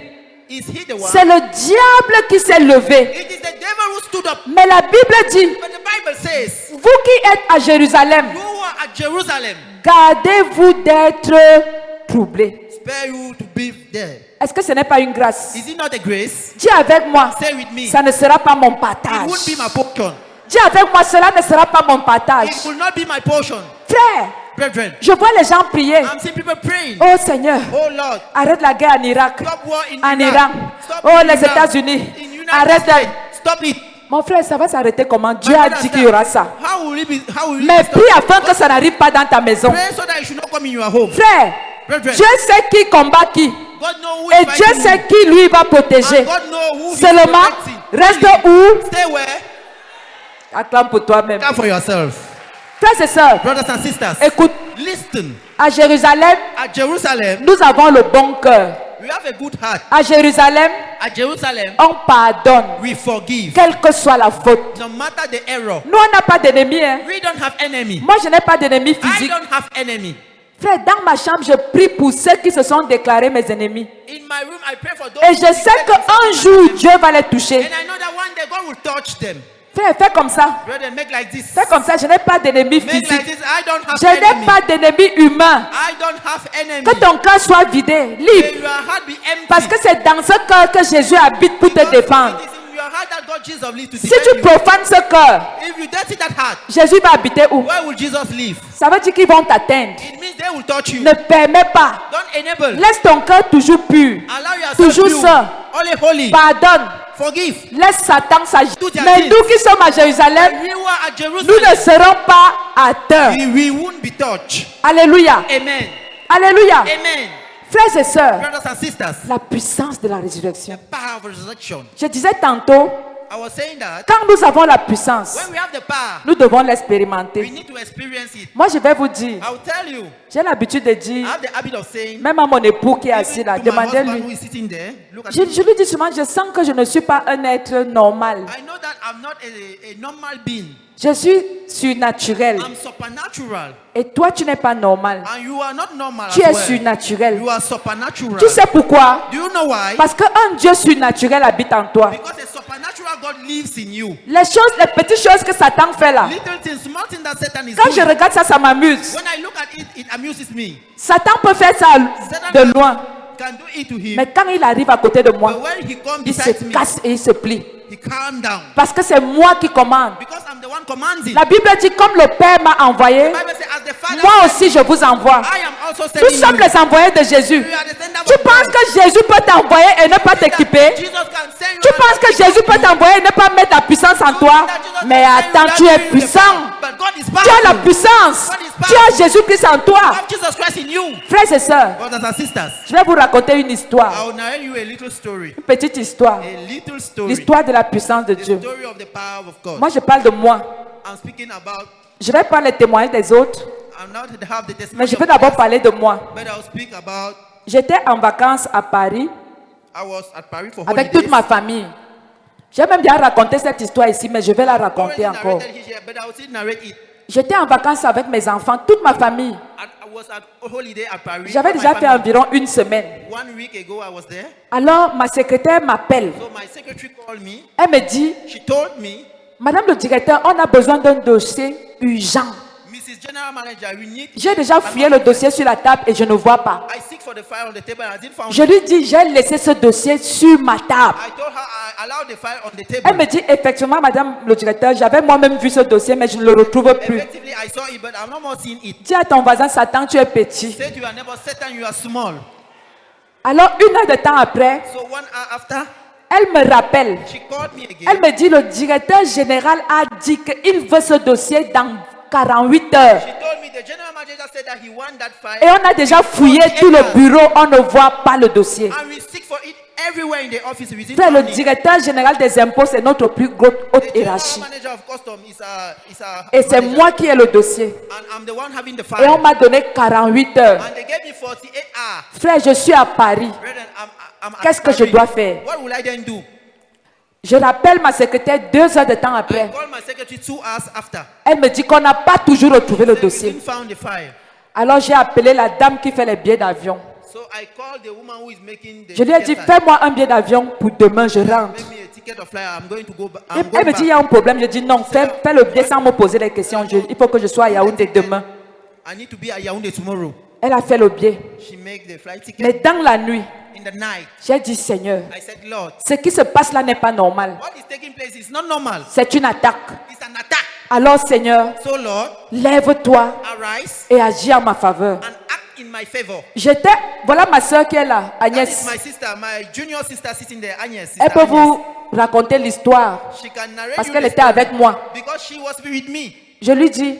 Is he the one? C'est le diable qui s'est levé. It is the devil who stood up. Mais la Bible dit, But the Bible says, vous qui êtes à Jérusalem, you are at Jerusalem. gardez-vous d'être troublés. Spare you to be there. Est-ce que ce n'est pas une grâce? Is it not a grace? Dis avec moi, Say with me. ça ne sera pas mon It partage. won't be my portion. Dis avec moi, cela ne sera pas mon partage. It will not be my portion. Frère, Brethren, je vois les gens prier. I'm seeing people praying. Oh Seigneur, Oh Lord, arrête la guerre en Irak, stop war in en Iraq. Iran. Stop Oh, in les Iraq. États-Unis, In United arrête. States. Stop it. Mon frère, ça va s'arrêter comment? Dieu My a brother, dit qu'il y aura ça. How will it be? How will it Mais be prie stopped? afin que ça n'arrive pas dans ta maison. Pray so that it should not come in your home. Frère, Brethren, Dieu sait qui combat qui. God knows who Et is Dieu fighting sait who. qui lui va protéger. And God knows who Seulement, he's reste protecting. où? Stay where? Acclame pour toi-même. Come for yourself. Frères et sœurs, Brothers and sisters, écoute, listen. à Jérusalem, At Jerusalem, nous avons le bon cœur. we have a good heart. À Jérusalem, At Jerusalem, on pardonne, we forgive. quelle que soit la faute. No matter the error. Nous, on n'a pas d'ennemis. Hein. We don't have enemy. Moi, je n'ai pas d'ennemis I physiques. don't have enemy. Frère, dans ma chambre, je prie pour ceux qui se sont déclarés mes ennemis. In my room, I pray for those Et who je sais declare qu'un themselves jour, as Dieu va les toucher. And I know that one day God will touch them. Frère, fais comme ça. Brother, make like this. Fais comme ça, je n'ai pas d'ennemis Make like physiques. this. I don't have Je n'ai enemy. pas d'ennemis humains. I don't have enemy. Que ton cœur soit vidé, May libre. your heart be empty. Parce que c'est dans ce cœur que Jésus habite pour te Because défendre. it is in your heart that God Jesus lives to Si defend tu you. profanes ce cœur, If you dirty that heart, Jésus va habiter où? where will Jesus live? Ça veut dire qu'ils vont t'atteindre. It means they will touch you. Ne permets pas. Don't enable. Laisse ton cœur toujours pur. Allow yourself Toujours to saint. Only holy. Pardonne. Forgive. Laisse Satan s'agir. Do their Mais things. nous qui sommes à Jérusalem, We were at nous ne Jerusalem. serons pas atteints. We won't be touched. Alléluia. Amen. Alléluia. Amen. Frères et sœurs, Brothers and sisters, la puissance de la résurrection. power of resurrection. Je disais tantôt, I was saying that quand nous avons la puissance, when we have the power, nous devons we l'expérimenter. need to experience it. Moi, je vais vous dire, I'll tell you. j'ai l'habitude de I dire, have the habit of saying, même à mon époux qui est assis even là, to my husband who demandez-lui. is sitting there, look at Je me. lui dis souvent, je sens que je ne suis pas un être normal. I know that I'm not a normal being. Je suis surnaturel. I'm supernatural. Et toi, tu n'es pas normal. And you are not normal Tu as es well. surnaturel. You are supernatural. Tu sais pourquoi? Do you know why? Parce qu'un Dieu surnaturel habite en toi. Because a supernatural God lives in you. Les choses, les petites choses que Satan fait là, Little things, small things that Satan is quand je doing. regarde ça, ça m'amuse. When I look at it, it amuses me. Satan peut faire ça de loin. Can do it to him. Mais quand il arrive à côté de But moi, when he comes il se beside me, casse et il se plie. he calm down. Parce que c'est moi qui commande. Because I'm the one commanding. La Bible dit, comme le Père m'a envoyé, The Bible says, as the Father moi sent aussi je vous envoie. I am also Nous sending sommes you. les envoyés de Jésus. We are the sender Tu of penses God. que Jésus peut t'envoyer et ne pas t'équiper? Jesus can send you Tu and penses que not Jésus peut equip you. t'envoyer et ne pas mettre la puissance en toi? That Jesus Mais can send you attends, without tu es giving you the puissant. power. But God is Tu as la powerful. puissance. Tu as Jésus-Christ en You toi. have Jesus Christ in you. Frères et sœurs, Brothers and sisters, je vais vous raconter une histoire. I will narrate you a little story. Une petite histoire. A little story. L'histoire de la puissance de The Dieu. story of the power of God. Moi, je parle de moi. I'm speaking about, Je vais pas les témoigner des autres, I'm not to have the mais testimony je of vais d'abord others, parler de moi. but I'll speak about, J'étais en vacances à Paris I was at Paris for avec holidays. toute ma famille. J'ai même déjà raconté cette histoire ici, mais je vais la Already raconter encore. narrated it here, but I'll still narrate it. J'étais en vacances avec mes enfants, toute ma famille. I was at holiday at Paris. J'avais with my déjà fait family. environ une semaine. 1 week ago, I was there. Alors, ma secrétaire m'appelle. So my secretary called me. Elle me dit, She told me, Madame le directeur, on a besoin d'un dossier urgent. Mrs. General Manager, we need. J'ai déjà fouillé le dossier sur la table et je ne vois pas. I seek for the file on the table and I didn't find Je it. lui dis, j'ai laissé ce dossier sur ma table. I told her I allowed the file on the table. Elle me dit, effectivement, Madame le directeur, j'avais moi-même vu ce dossier, mais je ne le retrouve plus. Effectively, I saw it, but I'm not more seeing it. Dis à ton voisin, Satan, tu es petit. Say to your neighbor, Satan, you are small. Alors, 1 heure de temps après, So 1 hour after, elle me rappelle. she called me Elle again. me dit, le directeur général a dit qu'il veut ce dossier dans 48 heures. She told me the general manager said that he want that file. Et on a déjà fouillé tout le bureau, on ne voit pas le dossier. And we seek for it everywhere in the office. We didn't Frère, le find it. directeur général des impôts, c'est notre plus haute The general hiérarchie. manager of custom is a Et c'est manager. moi qui ai le dossier. And I'm the one having the Et on file. m'a donné 48 heures. And they gave me 48 hours. Frère, je suis à Paris. Brethren, I'm at Qu'est-ce que je Paris. dois faire? What will I then do? Je rappelle ma secrétaire 2 heures de temps I après. called my secretary 2 hours after. Elle me dit qu'on n'a pas toujours retrouvé le Said we dossier. didn't found the file. Alors j'ai appelé la dame qui fait les billets d'avion. So I called the woman who is making the Je lui ai dit, ticket. fais-moi un billet d'avion pour demain, je rentre. Make me a ticket of flyer. I'm going to go back. Et I'm elle going me dit, il y back. a un problème. Je dis, non, fais le billet sans me poser les questions. Il faut que je sois à Yaoundé demain. I need to be at Yaoundé tomorrow. Elle a fait le billet. She made the flight ticket. Mais dans la nuit, In the night, j'ai dit, Seigneur, I said, Lord, ce qui se passe là n'est pas normal. what is taking place is not normal. C'est une attaque. It's an attack. Alors, Seigneur, So, Lord, lève-toi arise et agis en ma faveur. and act in my favor. Voilà ma soeur qui est là, That is Agnès. my sister, my junior sister sitting there, Agnes. Sister Elle peut Agnes. vous raconter l'histoire She can narrate parce you qu'elle the était story avec moi. because she was with me. Je lui dis,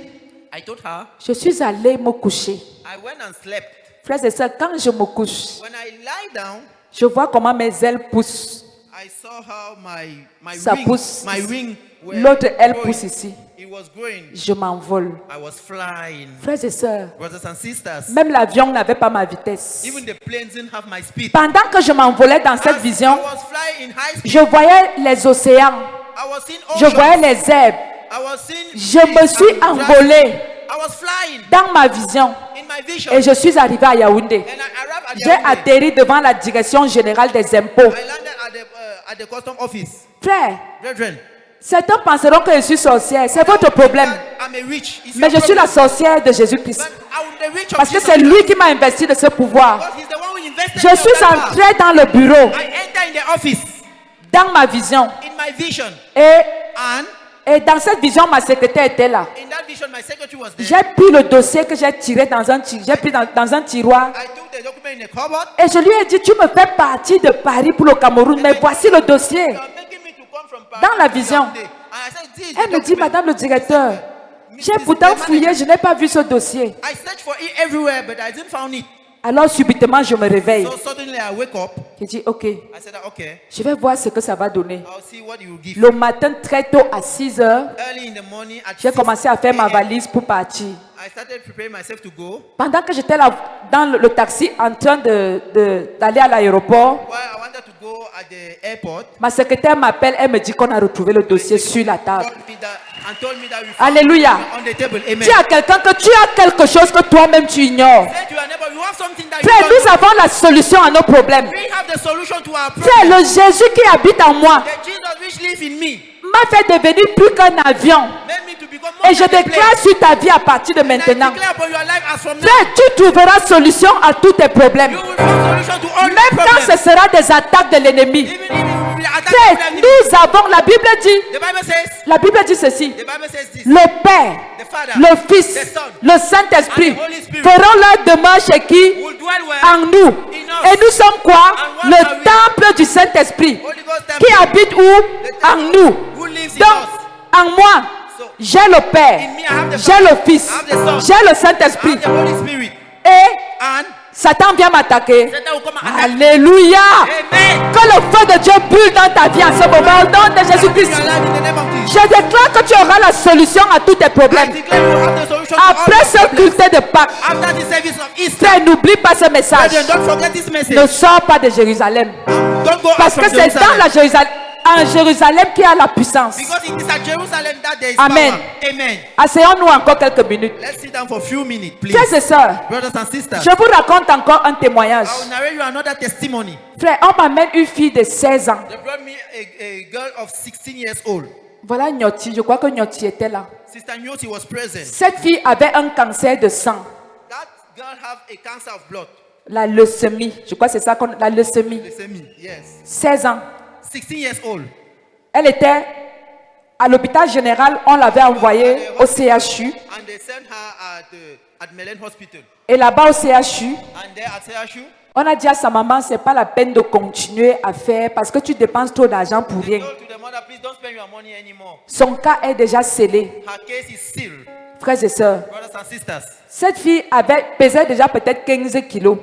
I told her, je suis allée me coucher. I went and slept. Frères et sœurs, quand je me couche, When I lie down, je vois comment mes ailes poussent. I saw how my Ça ring, pousse my ici. ring were L'autre aile growing. pousse ici. It was growing. Je m'envole. I was flying. Frères et sœurs, Brothers and sisters, même l'avion n'avait pas ma vitesse. even the planes didn't have my speed. Pendant que je m'envolais dans cette As vision, I was flying in high speed. je voyais les océans, I was seeing je oceans. voyais les herbes. I was seeing Je me trees suis and grass. envolée I was flying dans ma vision in my vision. et je suis arrivée à Yaoundé. And I arrived at J'ai Yaoundé. atterri devant la direction générale des impôts. I landed at the custom office. Frère, Brethren, certains penseront que je suis sorcière. C'est votre problème. I'm a witch. It's Mais your je suis la problem. sorcière de Jésus-Christ. But I'm the witch of Parce que Jesus c'est Christ. lui qui m'a investi de ce pouvoir. Because he's the one who invested Je me suis of that power. entrée dans le bureau, I enter in the office, dans ma vision. in my vision. Et And dans cette vision, ma secrétaire était là. in that vision, my secretary was there. J'ai pris le dossier que j'ai tiré dans un, j'ai pris dans un tiroir. I took the document in a cupboard. Et je lui ai dit, tu me fais partie de Paris pour le Cameroun, mais voici le dossier. You are making me to come from Paris Dans la to vision. Yaoundé. And I said, this is the Elle me dit, document. madame le directeur, j'ai pourtant fouillé, je n'ai pas vu ce dossier. I searched for it everywhere, but I didn't find it. Alors subitement, je me réveille. So suddenly I wake up. Je dis, ok, I said, okay, je vais voir ce que ça va donner. I'll see what you will give. Le matin, très tôt, à 6 heures, Early in the morning at j'ai 6 commencé à faire ma a.m., valise pour partir. I started preparing myself to go. Pendant que j'étais là dans le taxi en train d'aller à l'aéroport, While I wanted to go at the airport, ma secrétaire m'appelle, elle me dit qu'on a retrouvé le dossier sur la table. told me that we found Alléluia. it on the table. Amen. Dis à quelqu'un que tu as quelque chose que toi-même tu ignores. Say to your neighbor, you have something that Frère, you nous don't know. avons la solution à nos problèmes. We have the solution to our Frère, problem. le Jésus qui habite en moi The Jesus which live in me m'a fait devenir plus qu'un avion. made me to become more Et je than a déclare plane. sur ta vie à partir de And I maintenant. declare upon your life as from now, Frère, tu trouveras solution à tous tes problèmes. you will find solution to all your Même quand problems. ce sera des attaques de l'ennemi. Even if you will be attacked Frère, by the enemy. nous avons, la Bible dit ceci. The Bible says this. Le Père, The Father, le Fils, the Son, le Saint-Esprit and the Holy Spirit feront leur demeure chez qui? will dwell well En nous. in us. Et nous sommes quoi? And what Le are we? temple du Saint-Esprit Holy Ghost qui temple. habite où? The En temple nous. who lives in Donc, us. en moi, So, j'ai le Père, in me I have the j'ai Father, le Fils, I have the Son, j'ai le I Saint-Esprit. have the Holy Spirit. Et And Satan vient m'attaquer. Satan will come and attack. Alléluia. Amen. Que le feu de Dieu brûle dans ta vie en ce moment, au nom de In Jésus-Christ. your life, in the name of Jesus. Je déclare que tu auras la solution à tous tes I problèmes. declare you have the solution to all Après your ce problems. culte de Pâques, After the service of Easter, frère, n'oublie pas ce message. brethren, don't forget this message. Ne sors pas de Jérusalem. Don't go out Parce que from c'est dans Jerusalem. la Jérusalem, en Jérusalem qu'il y a la puissance. Because it is at Jerusalem that there is Amen. power. Amen. Asseyons-nous encore quelques minutes. Let's sit down for a few minutes, please. Frères et sœurs, Brothers and sisters, je vous raconte encore un témoignage. I will narrate you another testimony. Frère, on m'amène une fille de 16 ans. They brought me a girl of 16 years old. Voilà Nyoti, je crois que Nyoti était là. Sister Nyoti was present. Cette fille avait un cancer de sang, That girl have a cancer of blood. la leucémie. Je crois que c'est ça qu'on la leucémie. Leukemia, yes. 16 ans. 16 years old. Elle était à l'hôpital général, on l'avait envoyée au CHU. And they sent her at Melen Hospital. Et là-bas au CHU, And there at CHU, on a dit à sa maman, c'est pas la peine de continuer à faire parce que tu dépenses trop d'argent pour they rien. told to the mother, please don't spend your money anymore. Son cas est déjà scellé. Her case is sealed. Frères et sœurs, Brothers and sisters, cette fille pesait déjà peut-être 15 kilos.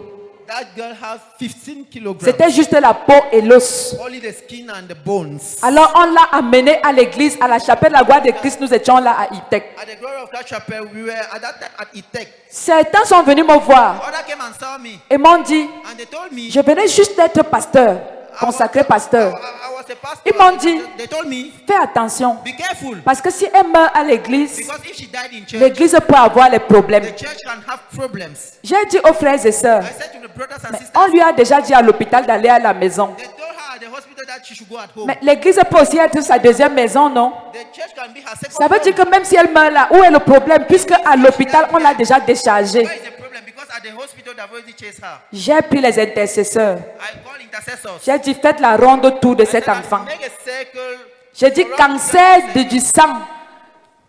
that girl has 15 kilograms. C'était juste la peau et l'os. Only the skin and the bones. Alors on l'a amenée à l'église, à la chapelle de la gloire de Christ. Nous étions là à Itech. At the glory of that chapel, we were at that time at Itek. Certains sont venus me voir Other came and saw me. et m'ont dit, And they told me, je venais juste d'être pasteur, consacré pasteur. I was a pastor. Ils m'ont dit, They told me, fais attention. be careful. Parce que si elle meurt à l'église, Because if she died in church, l'église peut avoir les problèmes. the church can have problems. J'ai dit aux frères et sœurs, I said to the brothers and mais sisters, on lui a déjà dit à l'hôpital d'aller à la maison. they told her at the hospital that she should go at home. Mais l'église peut aussi être sa deuxième maison, non? The church can be her second Ça veut home. dire que même si elle meurt là, où est le problème? Puisque à l'hôpital, on l'a déjà déchargée. Where is the problem? Because at at the hospital, they've already chased her. J'ai pris les intercesseurs. I called intercessors. J'ai dit, faites la ronde autour de I cet said, enfant. make a circle. J'ai dit, cancer du sang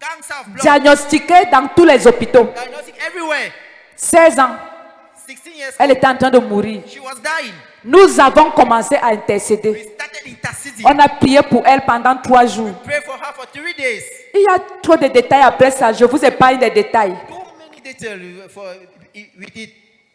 Cancer of blood. diagnostiqué dans tous les hôpitaux. Diagnostic everywhere. 16 ans, 16 years elle old. était en train de mourir. She was dying. Nous avons commencé à We intercéder. started interceding. On a prié pour elle pendant 3 jours. Pray for her for 3 days. Il y a trop de détails après ça. Je vous épargne les détails. Too many details with it.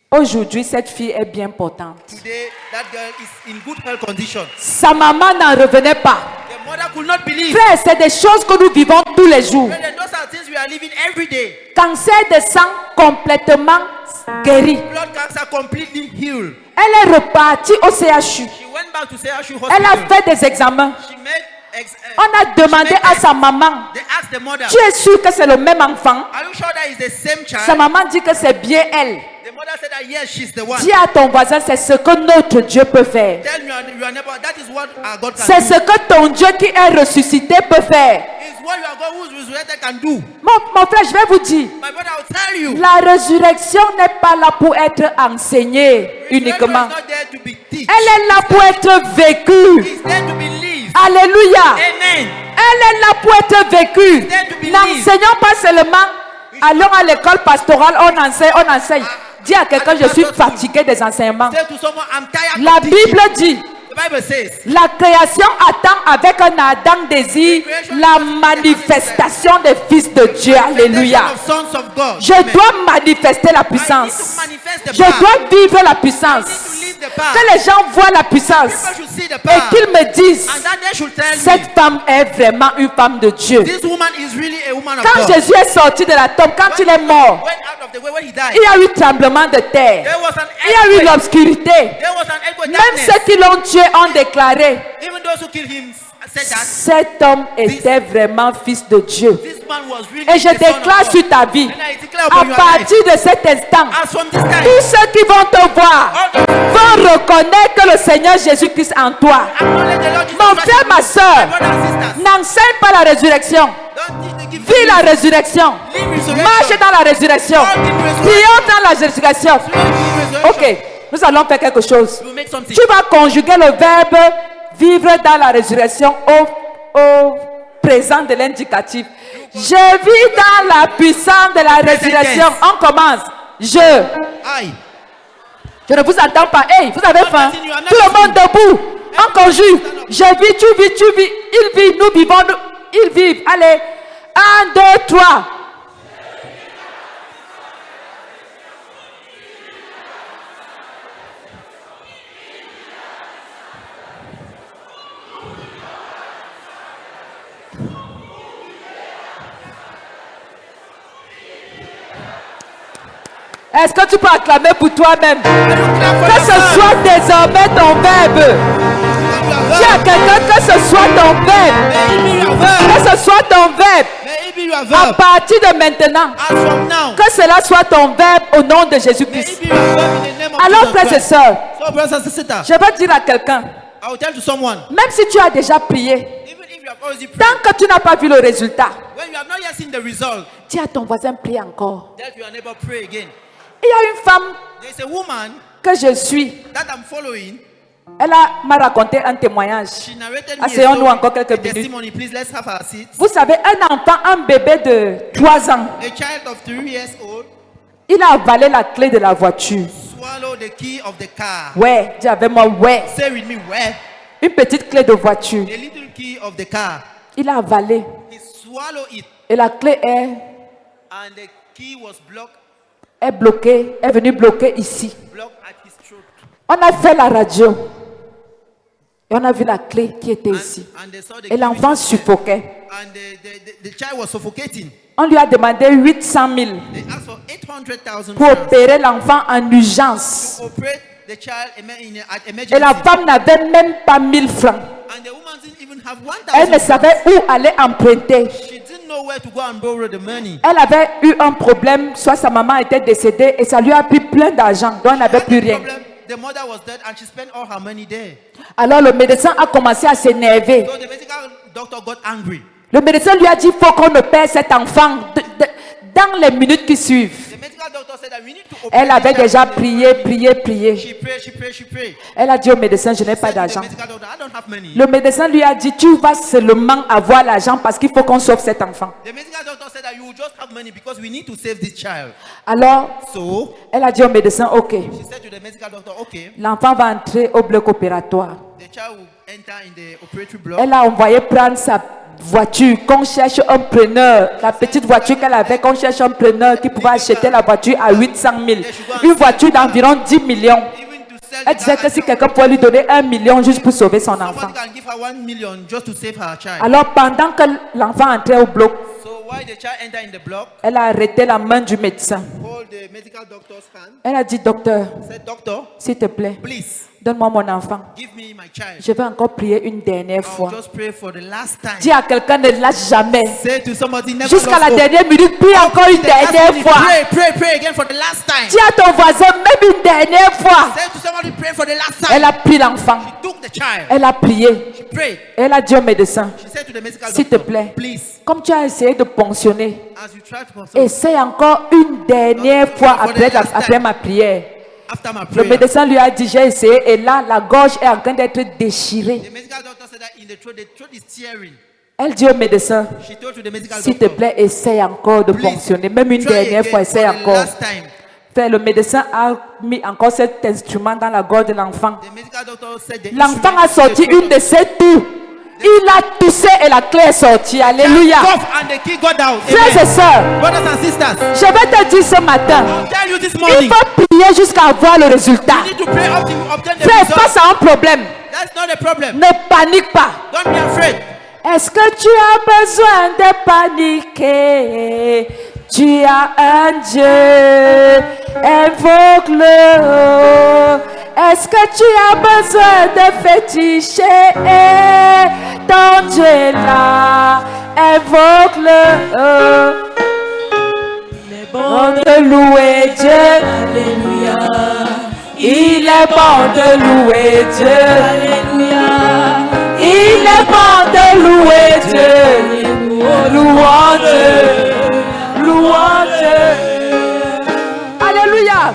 Aujourd'hui, cette fille est bien portante. Today, that girl is in good health condition. Sa maman n'en revenait pas. The mother could not believe. Frère, c'est des choses que nous vivons tous les jours. Brethren, those are things we are living every day. Cancer de sang complètement guéri. Blood cancer completely healed. Elle est repartie au CHU. She went back to CHU Elle a hospital. fait des examens. She made On a demandé à sa maman, They asked the mother, tu es sûr que c'est le même enfant? are you sure that is the same child? Sa maman dit que c'est bien elle. The mother said that yes, she's the one. Dis à ton voisin, c'est ce que notre Dieu peut faire. Tell your neighbor, that is what our God can C'est do. ce que ton Dieu qui est ressuscité peut faire. It's what your God who is resurrected can do. Mon frère, je vais vous dire, My brother, I will tell you. la résurrection n'est pas là pour être enseignée uniquement. Resurrection is not there to be teach. Elle est là pour être vécue. It's there to be lived. Alléluia. Amen. Elle est là pour être vécue. there to be N'enseignons pas seulement. Allons à l'école pastorale, on enseigne, on enseigne. Dis à quelqu'un, je suis fatigué des enseignements. Say to someone, I'm tired La of teaching. Bible dit, The Bible says, la création attend avec un ardent désir la manifestation des fils de Dieu. Alléluia. of sons of God. Je Amen. dois manifester la puissance. Je dois vivre la puissance. Que les gens voient la puissance People should see the et power. qu'ils me disent, And that they should tell me, cette femme est vraiment une femme de Dieu. this woman is really a woman of Quand God. Jésus est sorti de la tombe, quand il est mort, Went out of the way when he died. il y a eu tremblement de terre. There was an Il y a eu earthquake. l'obscurité. There was an earthquake. Même Darkness. ceux qui l'ont tué ont déclaré, Even those who killed him said that cet homme était vraiment fils de Dieu. this man was really Et je the son of déclare God. sur ta vie, And I declare à upon your life, partir de cet instant, as from this time, tous ceux qui vont te voir all those who vont reconnaître que le Seigneur Jésus-Christ en toi. acknowledge the Lord Jesus Mon Christ frère, in ma you. soeur, My brothers and sisters, n'enseigne pas la résurrection. don't teach the gift Vis of la you. résurrection. Live resurrection. Marche dans la résurrection. Prions dans la résurrection. Live resurrection. Ok, nous allons faire quelque chose. We will make something. Tu vas conjuguer le verbe vivre dans la résurrection au présent de l'indicatif. Je vis dans la puissance de la résurrection. On commence. Je I. ne vous entends pas. Hey, vous avez faim. Tout le monde debout. On conjugue. Je vis, tu vis, tu vis. Il vit, nous vivons, ils vivent. Allez. 1, 2, 3. Est-ce que tu peux acclamer pour toi-même? Que ce soit désormais ton verbe. Dis à quelqu'un que ce soit ton verbe. Que ce soit ton verbe. May it be your À verb. partir de maintenant. As from now. Que cela soit ton verbe au nom de May Jésus-Christ. it be your verb in the name of Alors, Jesus frères et Christ. sœurs, So, brothers and sisters, je veux dire à quelqu'un, I will tell to someone, même si tu as déjà prié, even if you have already prayed, tant que tu n'as pas vu le résultat, when you have not yet seen the result, dis à ton voisin, prie encore. tell your neighbor, pray again. Il y a une femme There's a woman que je suis. that I'm following. Elle m'a raconté un témoignage. She narrated me a Asseyons-nous story, encore quelques a minutes. testimony. Please, let's have our seats. Vous savez, un enfant, un bébé de 3 ans, A child of 3 years old il a avalé la clé de la voiture. swallowed the key of the car. Ouais, dis avec moi, ouais. Say with me, where? Une petite clé de voiture. A little key of the car. Il a avalé. He swallowed it, Et la clé and the key was est bloquée, est venue bloquer ici. blocked at his throat. On a fait la radio. Et on a vu la clé qui était ici. And they saw the Et key l'enfant which was there. suffoquait. And the child was suffocating. On lui a demandé 800 000 They asked for 800,000 pour francs opérer l'enfant en urgence. to operate the child at Et emergency. la femme n'avait même pas 1000 francs. And the woman didn't even have Elle ne 1,000 savait où aller emprunter. She didn't know where to go and borrow the money. Elle avait eu un problème, soit sa maman était décédée et ça lui a pris plein d'argent, donc elle n'avait Had plus the rien. problem, the mother was dead and she spent all her money there. Alors le médecin a commencé à s'énerver. So the medical doctor got angry. Le médecin lui a dit, il faut qu'on opère cet enfant dans les minutes qui suivent. The medical doctor said that that we need to operate Elle avait the child déjà with prié, money. prié, prié. She prayed. Elle a dit au médecin, je n'ai pas Said to the d'argent. medical doctor, I don't have money. Le médecin lui a dit, tu vas seulement avoir l'argent parce qu'il faut qu'on sauve cet enfant. The medical doctor said that you will just have money because we need to save this child. Alors, So elle a dit au médecin, ok, she said to the medical doctor, okay, l'enfant va entrer au bloc opératoire. the child will enter in the operatory block. Elle a envoyé prendre sa voiture, qu'on cherche un preneur. La petite voiture qu'elle avait, qu'on cherche un preneur qui pouvait acheter la voiture à 800 000. Une voiture d'environ 10 millions. Even to sell Elle the disait car que si herself. quelqu'un pouvait lui donner 1 million juste pour sauver son enfant. Somebody can give her 1 million just to save her child. Alors pendant que l'enfant entrait au bloc, So while the child enter in the block, elle a arrêté la main du médecin. hold the medical doctor's hand. Elle a dit, docteur, Said, doctor, s'il te plaît, please donne-moi mon enfant. give me my child. Je vais encore prier une dernière I'll fois. just pray for the last time. Dis à quelqu'un, ne lâche jamais. Say to somebody, never Jusqu'à lost la hope. dernière minute, prie encore une The last dernière minute, fois. Pray again for the last time. Dis à ton voisin, même une dernière fois. Say to somebody, pray for the last time. Elle a pris l'enfant. Took the child. Elle a prié. She prayed. Elle a dit au médecin, She said to the medical s'il te doctor, plaît, please, comme tu as essayé de ponctionner, as you try to console essaie encore une dernière fois après ma prière. after my Le prayer, médecin lui a dit, j'ai essayé et là, la gorge est en train d'être déchirée. the medical doctor said that in the throat is tearing. Elle dit au médecin, She told to the medical s'il te doctor, plaît, essaie encore de please, ponctionner. Même une try dernière again fois, for essaie the encore. last time. Fait, le médecin a mis encore cet instrument dans la gorge de l'enfant. The medical doctor said the L'enfant a instrument sorti in the une de ses toux. Il a toussé et la clé est sortie. Alléluia. cough and the key got out. Frères et Amen. sœurs, Brothers and sisters, je vais te dire ce matin, I'll tell you this il morning, faut prier jusqu'à avoir le résultat. you need to pray up to obtain the Frère, result. face à un problème, That's not a problem. ne panique pas. Don't be afraid. Est-ce que tu as besoin de paniquer? Tu as un Dieu, invoque-le. Est-ce que tu as besoin de féticher? Ton Dieu est là, invoque-le. Il est bon de louer Dieu, alléluia. Il est bon de louer Dieu, alléluia. Il est bon de louer Dieu, louons Dieu, louons Dieu. Alléluia.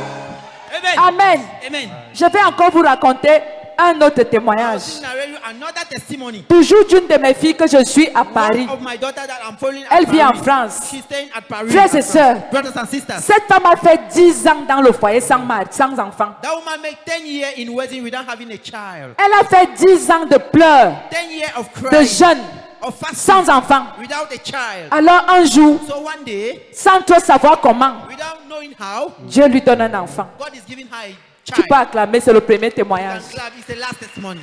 Amen. Amen. Amen. Je vais encore vous raconter un autre témoignage. I'll narrate you another testimony. Toujours d'une de mes filles que je suis à Paris. One of my daughter that I'm following at Elle vit en Paris. France. She's staying at Paris. Frères et at sœurs. France. Brothers and sisters. Cette femme a fait 10 ans dans le foyer sans mari, sans enfant. That woman made 10 years in wedding without having a child. Elle a fait 10 ans de pleurs, 10 years of de crying, jeûne, of fasting, sans enfant. without a child. Alors un jour, So one day, sans trop savoir comment, without knowing how, Dieu lui donne un enfant. God is giving her a Tu child. peux acclamer, c'est le premier You témoignage. can clap. It's the last testimony.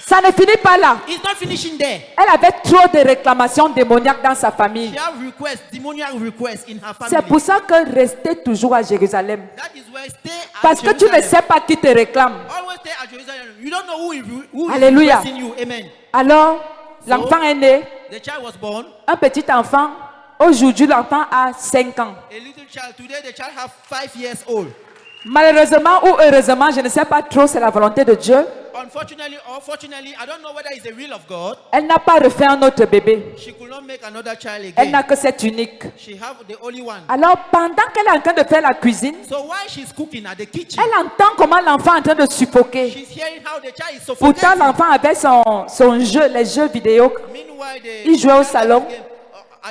Ça ne finit pas là. It's not finishing there. Elle avait trop de réclamations démoniaques dans sa famille. She have requests, demoniac requests in her family. C'est pour ça que restez toujours à Jérusalem. That is why stay at Parce que tu ne Jerusalem. sais pas qui te réclame. Always stay at Jerusalem. You don't know who is Hallelujah. requesting you. Amen. Alors, l'enfant est né, The child was born. un petit enfant. Aujourd'hui, l'enfant a 5 ans. A little child. Today the child have 5 years old. Malheureusement ou heureusement, je ne sais pas trop, c'est la volonté de Dieu. Unfortunately or fortunately, I don't know whether it's the will of God. Elle n'a pas refait un autre bébé. She could not make another child Elle n'a again. que cette unique. She have the only one. Alors, pendant qu'elle est en train de faire la cuisine, So while she's cooking at the kitchen, elle entend comment l'enfant est en train de suffoquer. she's hearing how the child is Pourtant, suffocating. l'enfant avait son jeu, les jeux vidéo. Meanwhile, Il jouait au child salon. was game-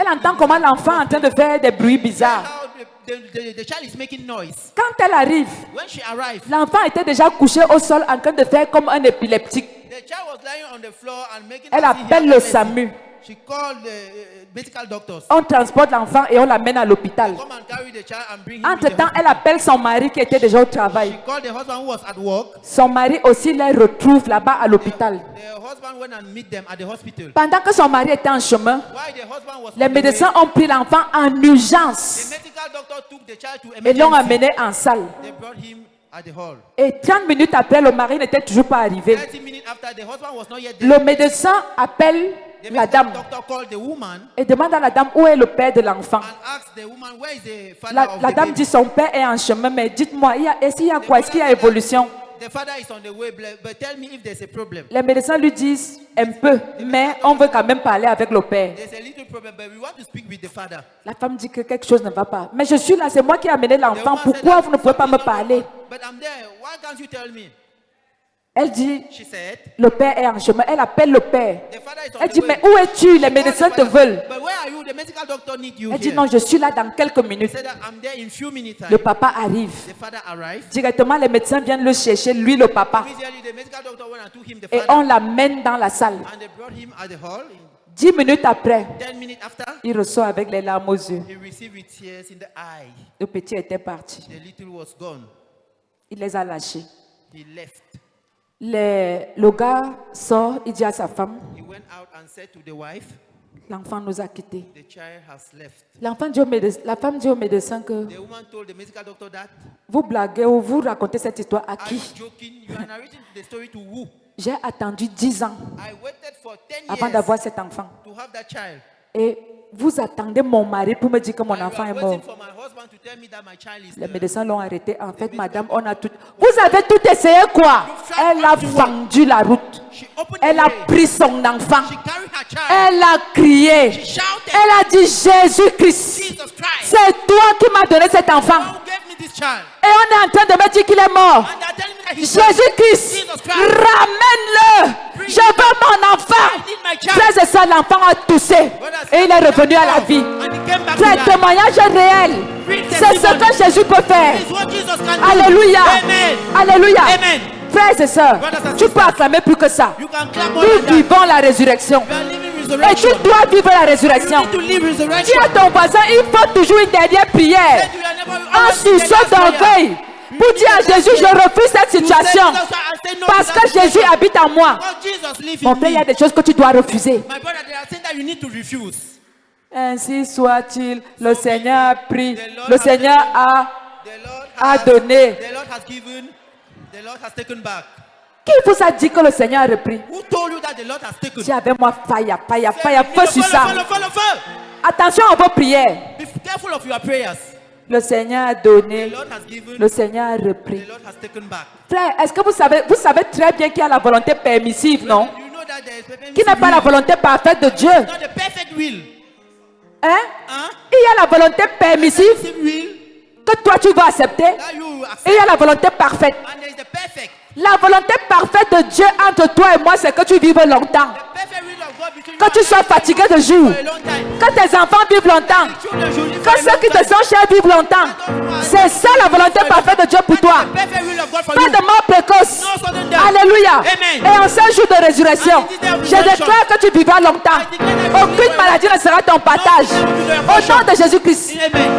Elle entend comment l'enfant est en train de faire des bruits bizarres. how the child is making noise. Quand elle arrive, When she arrived, l'enfant était déjà couché au sol en train de faire comme un épileptique. the child was lying on the floor and making. Elle as if he appelle had le epilepsy. SAMU. She called the medical doctors. On transporte l'enfant et on l'amène à l'hôpital. Come and carry the child and bring him. to the Entre-temps, elle hospital. appelle son mari qui était déjà au She travail. called the husband who was at work. Son mari aussi les retrouve là-bas à l'hôpital. The husband went and meet them at the hospital. Pendant que son mari était en chemin, While the husband was les on the médecins way, ont pris l'enfant en the urgence medical doctor took the child to et l'ont emergency. amené en salle. They brought him at the hall. Et 30 minutes après, le mari n'était toujours pas arrivé. 30 minutes after, the husband was not yet there. Le médecin appelle The la medical dame doctor called the woman et demande à la dame où est le père de l'enfant. and asked the woman, where is the father La of dame the dit baby? son père est en chemin, mais dites-moi, est-ce qu'il y a quoi? Est-ce qu'il y a évolution? The father is on the way, but tell me if there's a problem. Les médecins lui disent un peu, mais on veut quand même parler avec le père. There's a little problem, but we want to speak with the father. La femme dit que quelque chose ne va pas. Mais je suis là, c'est moi qui ai amené l'enfant. Pourquoi vous ne pouvez pas me parler? But I'm there. Why can't you tell me? Elle dit, She said, le père est en chemin. Elle appelle le père. the father is on Elle the dit, way. mais où es-tu? Les médecins te veulent. But where are you? The medical doctor need you Elle dit, here. non, je suis là dans quelques minutes. He said that I'm there in few minutes time. Le papa arrive. The father arrived. Directement, les médecins viennent le chercher, lui, le papa. Immediately, the medical doctor went and took him, the Et father, on l'amène dans la salle. and they brought him at the hall. 10 minutes après, 10 minutes after, il reçoit avec les larmes aux yeux. he received with tears in the eye. Le petit était parti. The little was gone. Il les a lâchés. He left. Le gars sort, il dit à sa femme, He went out and said to the wife, l'enfant nous a quittés. the child has left. L'enfant dit au médecin, la femme dit au médecin que The woman told the medical doctor that, vous blaguez ou vous racontez cette histoire à are you qui? joking? You are narrating the story to who? J'ai attendu 10 ans I waited for 10 avant years d'avoir cet enfant. to have that child. Et vous attendez mon mari pour me dire que mon And you enfant are est mort. waiting for my husband to tell me that my child is Les dead. médecins l'ont arrêté. En fait, madame, on a tout. Vous avez tout essayé quoi? Elle a fendu la route. She opened Elle the a way. pris son enfant. She carried her child. Elle a crié. She shouted, Elle a dit Jésus-Christ, Jesus Christ, c'est toi qui m'as donné cet enfant. who gave me this child? Et on est en train de me dire qu'il est mort. And they're telling me that he's dead. Jésus-Christ, Jesus Christ. ramène-le. Je veux mon enfant. I need my child. Frère, c'est ça, l'enfant a toussé. et il est revenu à la vie. And he came back to C'est life. témoignage réel. C'est ce que Jésus peut faire. It's what Jesus can do. Alléluia. Amen. Alléluia. Amen. Frères et sœurs, Brothers and tu peux sisters, acclamer plus que ça. You can clap more Nous than that. vivons la résurrection. You are living Et resurrection. tu dois vivre la résurrection. You need to live Dis resurrection. à ton voisin, il faut toujours une dernière prière. Say to your neighbor, you Un always need sursaut the last prayer. d'orgueil. Pour dire à Jésus, je refuse cette situation. Parce que Jésus habite en moi. Because Jesus lives Mon in frère, il y a me. des choses que tu dois refuser. My brother, there are things that you need to refuse. Ainsi soit-il, le Seigneur a pris, The Lord le has Seigneur taken- a The Lord a has donné. The Lord has given. The Lord has taken back. Qui vous a dit que le Seigneur a repris? Who told you that the Lord has taken? Dis avec moi, fire, fire, Say, fire, feu sur ça. Feu. Attention à vos prières. Be careful of your prayers. Le Seigneur a The donné, Lord has given. le Seigneur a repris. The Lord has taken back. Frère, est-ce que vous savez très bien qu'il y a la volonté permissive, non? You know that there is permissive Qui n'est pas la will. volonté parfaite de Dieu. Not the perfect will. Hein? Huh? Il y a la volonté permissive Permissive will que toi tu vas accepter. that you will Et accept. il y a la volonté parfaite. And there is the perfect. La volonté parfaite de Dieu entre toi et moi, c'est que tu vives longtemps. The perfect will of God between Que you tu and sois I fatigué de jour. for a long time. Que tes enfants vivent longtemps. Children should live Que for a ceux long qui te time. sont chers vivent longtemps. C'est ça la volonté parfaite de Dieu pour toi. The perfect will of God for Pas you. de mort précoce. No sudden death. Alléluia. Amen. Et en ce jour de résurrection, And in this day of je resurrection, déclare que tu vivras longtemps. I declare that you will Aucune live maladie ne sera ton partage. sickness will be your Au portion. nom de Jésus-Christ. Amen.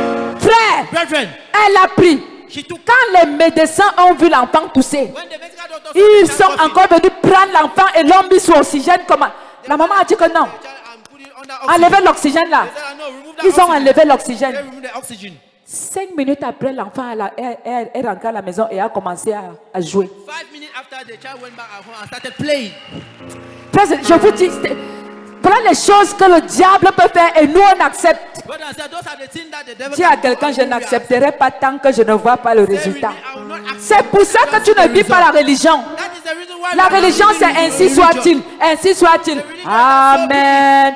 Frère, Brethren, elle a pris. she took. Quand les médecins ont vu l'enfant tousser, When the medical doctor saw ils the child sont coughing, encore venus prendre l'enfant et l'ont mis sous oxygène. Comment? La maman a dit que non. the child and put it under oxygen. Enlevez l'oxygène là. They said, no, remove that Ils ont oxygen. enlevé They l'oxygène. removed the oxygen. 5 minutes après, l'enfant est rentré à la maison et a commencé à jouer. 5 minutes after, the child went back at home and started playing. Frère, je vous dis, voilà les choses que le diable peut faire et nous on accepte. Brother and sister, those are the things that the devil Dis à can do quelqu'un, and je we are- n'accepterai pas tant que je ne vois pas le Say, résultat. I will not accept C'est pour ça que tu the ne vis pas la result. religion. That is the reason why La we are not religion, living c'est in ainsi religion. soit-il, ainsi soit-il. Amen.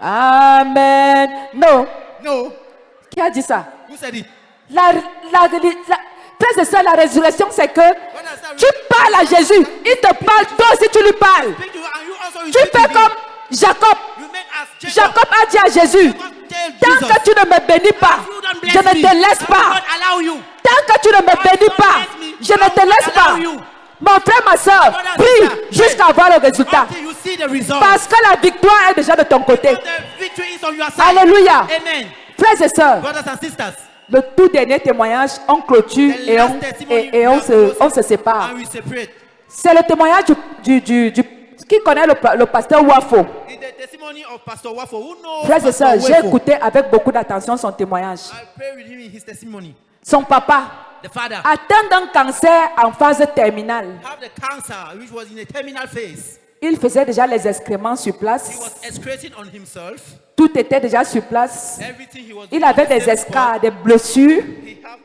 Amen. Non. No. Qui a dit ça? Who said it? Frère, c'est ça, la résurrection, c'est que Brother and tu sister, parles à Jésus, il te parle, toi aussi tu lui parles. speak to you and you also Tu speak to fais him. comme Jacob. You make as Jacob a dit à Jésus, tell tant Jesus, que tu ne me bénis pas, you don't bless je ne me, te laisse I will pas. not allow you. Tant que tu ne me bénis pas, je ne te laisse pas. Mon frère, ma soeur, prie jusqu'à voir le résultat. Until you see the result. Parce que la victoire est déjà de ton côté. The victory is on your side. Alléluia. Amen. Frères et sœurs, Brothers and sisters, le tout dernier témoignage, on clôture the et last on, testimony et we are on se sépare. and we separate. C'est le témoignage qui connaît le pasteur Wafo. It's the testimony of Pastor Wafo. Who knows Frères et Pastor sœurs, j'ai Wafo? écouté avec beaucoup d'attention son témoignage. I pray with him in his testimony. Son papa, The father atteint d'un cancer en phase terminale, have the cancer which was in a terminal phase. il faisait déjà les excréments sur He place. was excreting on himself. Tout était déjà sur place. Everything he was Il doing avait on the des same escarres, spot. des blessures. He had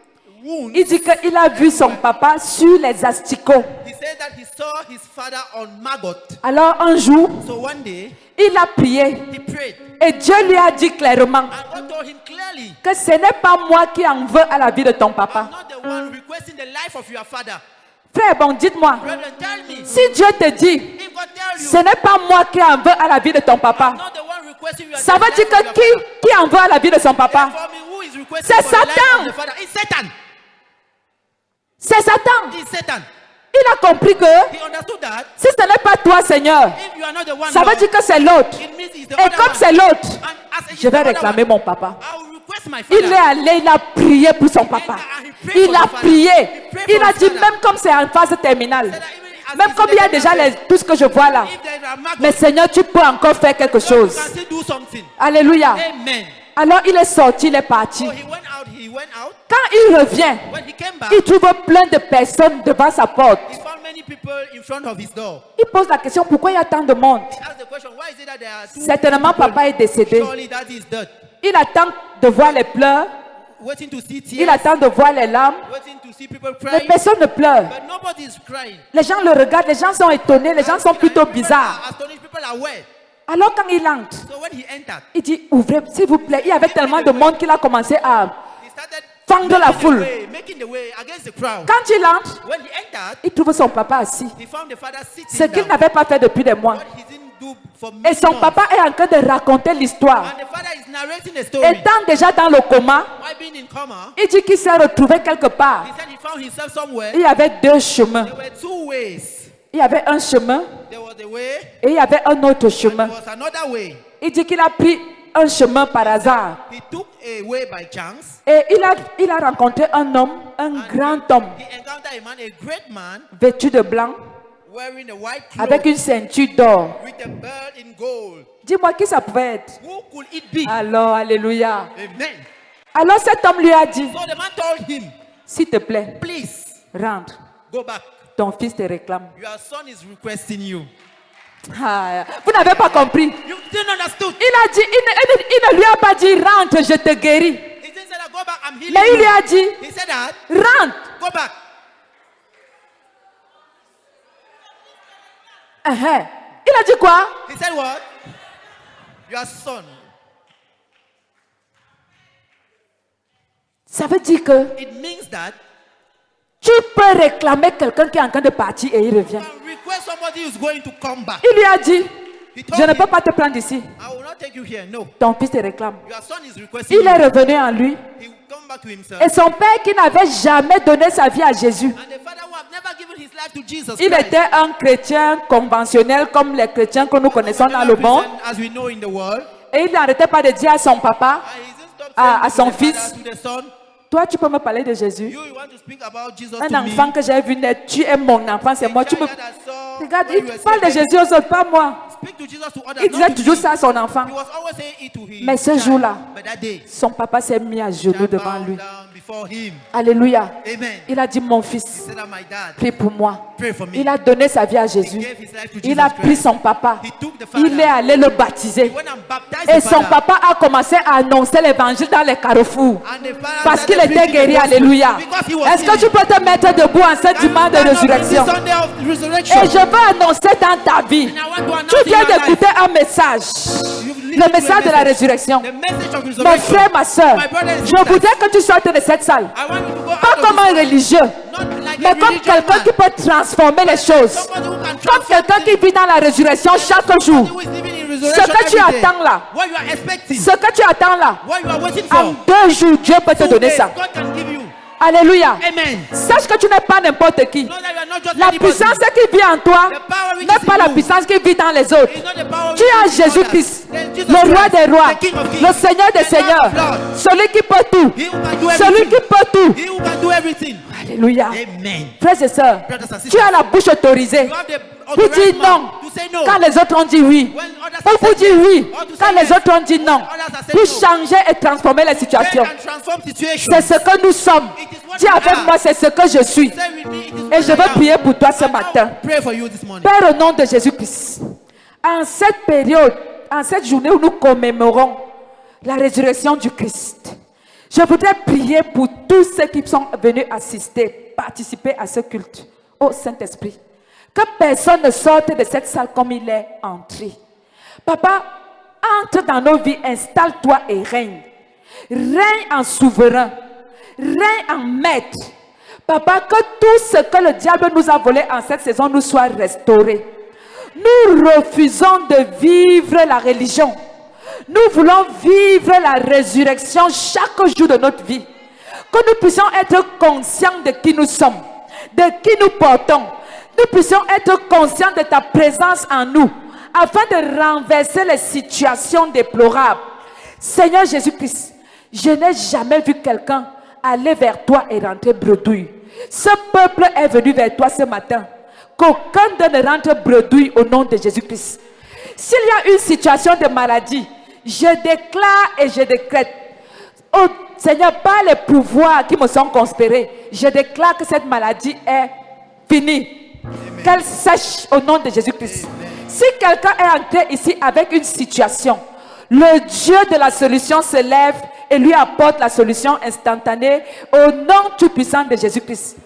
wounds, Il dit qu'il a vu son papa sur les asticots. he said that he saw his father on maggot. Alors un jour, So one day, il a prié he prayed. et Dieu lui a dit clairement And God told him clearly, que ce n'est pas moi qui en veux à la vie de ton I'm papa. not the one requesting the life of your father. Frère, bon, dites-moi, Brethren, tell me, si Dieu te dit, if God tells you, ce n'est pas moi qui en veux à la vie de ton papa, I'm not the one requesting your ça veut life dire of que your qui en veut à la vie de son father. papa? For me, who is requesting C'est for the life Satan. of the father? It's Satan. C'est Satan. It's Satan. Il a compris que He understood that si ce n'est pas toi, Seigneur, if you are not the one, ça veut Lord, dire que c'est l'autre. it means he's the Et other comme one. c'est l'autre, And as he's je vais the other réclamer one, mon papa. I will request my Il father. est allé, il a prié pour son papa. Il a prié. Il a dit, même comme c'est en phase terminale, même comme il y a déjà tout ce que je vois là, If there are maggots, mais Seigneur, tu peux encore faire quelque God, you chose. can still do something. Alléluia. Amen. Alors il est sorti, il est parti. So he went out. He went out. Quand il revient, When he came back, il trouve plein de personnes devant sa porte. he found many people in front of his door. Il pose la question, pourquoi il y a tant de monde? He asked the question, why is it that there are two Certainement, people? papa est décédé. Surely that is dead. Il attend de voir les pleurs. Waiting to see Il tears. attend de voir les larmes. Waiting to see people Les crying. personnes ne pleurent. But nobody is crying. Les gens le regardent, les gens sont étonnés, les gens sont plutôt bizarres. People are astonished. People are aware. Alors quand il entre, So when he entered, il dit, ouvrez, s'il vous plaît. Il y avait tellement de monde qu'il a commencé à he started fendre la foule. making the way against the crowd. Quand il entre, When he entered, il trouve son papa assis. he found the father sitting Ce qu'il down. n'avait pas fait depuis des mois. What he didn't do for Et many son months. papa est en train de raconter l'histoire. And the father is narrating the story. Étant déjà dans le coma, Why being in coma, il dit qu'il s'est retrouvé quelque part. he said he found himself somewhere. Il y avait deux chemins. There were two ways. Il y avait un chemin There was a way, et il y avait un autre there chemin. was another way. Il dit qu'il a pris un chemin par hasard. He took a way by chance. Et il a rencontré un homme, un grand homme, He encountered a man, a great man, vêtu de blanc, wearing a white avec cloth une ceinture d'or. with a bird in gold. Dis-moi qui ça pouvait être. Who could it be? Alors, alléluia. Amen. Alors cet homme lui a dit, So the man told him, s'il te plaît, please rentre. go back. Ton fils te réclame. Your son is requesting you. Ah, vous n'avez pas compris. You didn't understood. Il a dit, il ne lui a pas dit, rentre, je te guéris. He didn't say that go back, I'm healing Mais il lui you. a dit, He said that, rentre. go back. Il a dit quoi? He said what? Your son. Ça veut dire que It means that tu peux réclamer quelqu'un qui est en train de partir et il revient. you can request somebody who's going to come back. Il lui a dit, He je told ne him, peux pas te prendre ici. I will not take you here. No. Ton fils te réclame. Your son is requesting Il est you. revenu en lui. He will come back to himself. Et son père qui n'avait jamais donné sa vie à Jésus, And the father who have never given his life to Jesus il Christ. était un chrétien conventionnel comme les chrétiens que nous connaissons dans le monde. As we know in the world. Et il n'arrêtait pas de dire à son papa, And he didn't stop à saying son to the fils, father, to the son, toi tu peux me parler de Jésus. you want to speak about Jesus Un to enfant me. que j'ai vu naître, tu es mon enfant, c'est moi. Tu me... Child that I saw Regarde, when il you were parle de sleeping. Jésus aux autres, pas moi. Speak to Jesus to others, Il not disait to toujours me. ça à son enfant. He was always saying it to his Mais ce child. jour-là, But that day, son papa s'est mis à genoux child devant bowed lui. down before him. Alléluia. Amen. Il a dit, mon He fils, said that my dad, prie pour moi. pray for me. Il a donné sa vie à He Jésus. gave his life to Il Jesus a pris Christ. son papa. He took the father. Il est allé le baptiser. When I'm baptized Et the son father, papa a commencé à annoncer l'évangile dans les carrefours. and the father Parce qu'il started était preaching the guéri. gospel Alléluia. because he was Est-ce que healed. tu peux te mettre debout en ce Can you dimanche de stand up résurrection? this Sunday of resurrection? Et je veux annoncer dans ta vie. And I want to announce Tu in viens your life, d'écouter un message. you've listened Le to a message de la message. résurrection. The message of Mon resurrection. frère, ma soeur, My brother and je sisters, voudrais que tu sortes de cette salle. I want you to go Pas out of comme this un religieux, not like mais a comme religious quelqu'un man. qui peut transformer les choses. Somebody who can Comme transform quelqu'un qui vit dans la résurrection chaque jour. who is living in Ce resurrection que tu every day. attends là, What you are expecting, ce que tu attends là, what you are waiting en for, 2 jours, Dieu peut te 2 donner days, ça. God can give you. Alléluia. Amen. Sache que tu n'es pas n'importe qui. Know that you are not just La anybody. puissance qui vit en toi The power which n'est is pas in la you puissance qui vit dans les autres. is not the power Tu which as is in Jésus-Christ, others. There's Jesus le roi Christ, des rois, the King of kings, le Seigneur des the Lord seigneurs, of lords. celui qui peut tout, He who can do celui everything. qui peut tout. He who can do everything. Alléluia. Amen. Frères et sœurs, Brothers and sisters, tu as la bouche autorisée you have the pour dire authorized non mouth to say no. quand les autres ont dit oui. When others Ou have pour said dire yes, oui or to quand say les yes. autres ont dit non. When others have said Pour no. changer et transformer les Change situations. and transform situations. C'est ce que nous sommes. It is what Dis we avec are. moi, c'est ce que je suis. Say with me, it is Et what je I veux am. prier pour toi ce And I will matin. pray for you this morning. Père, au nom de Jésus-Christ, en cette période, en cette journée où nous commémorons la résurrection du Christ, Je voudrais prier pour tous ceux qui sont venus assister, participer à ce culte. Oh Saint-Esprit, que personne ne sorte de cette salle comme il est entré. Papa, entre dans nos vies, installe-toi et règne. Règne en souverain, règne en maître. Papa, que tout ce que le diable nous a volé en cette saison nous soit restauré. Nous refusons de vivre la religion. Nous voulons vivre la résurrection chaque jour de notre vie. Que nous puissions être conscients de qui nous sommes, de qui nous portons. Nous puissions être conscients de ta présence en nous, afin de renverser les situations déplorables. Seigneur Jésus-Christ, je n'ai jamais vu quelqu'un aller vers toi et rentrer bredouille. Ce peuple est venu vers toi ce matin. Qu'aucun d'eux ne rentre bredouille au nom de Jésus-Christ. S'il y a une situation de maladie, je déclare et je décrète, oh Seigneur, par les pouvoirs qui me sont conspirés, je déclare que cette maladie est finie. Qu'elle sèche au nom de Jésus-Christ. Si quelqu'un est entré ici avec une situation, le Dieu de la solution se lève et lui apporte la solution instantanée au nom tout-puissant de Jésus-Christ.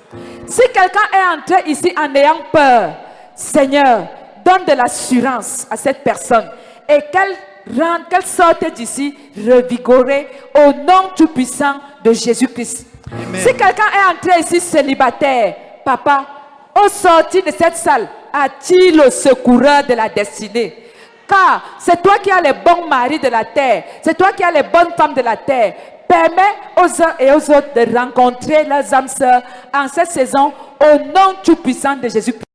Si quelqu'un est entré ici en ayant peur, Seigneur, donne de l'assurance à cette personne et qu'elle sorte d'ici revigorée au nom tout-puissant de Jésus-Christ. Si quelqu'un est entré ici célibataire, Papa, au sortir de cette salle, attire le secoureur de la destinée. Car c'est toi qui as les bons maris de la terre. C'est toi qui as les bonnes femmes de la terre. Permets aux uns et aux autres de rencontrer leurs âmes sœurs en cette saison au nom tout puissant de Jésus-Christ.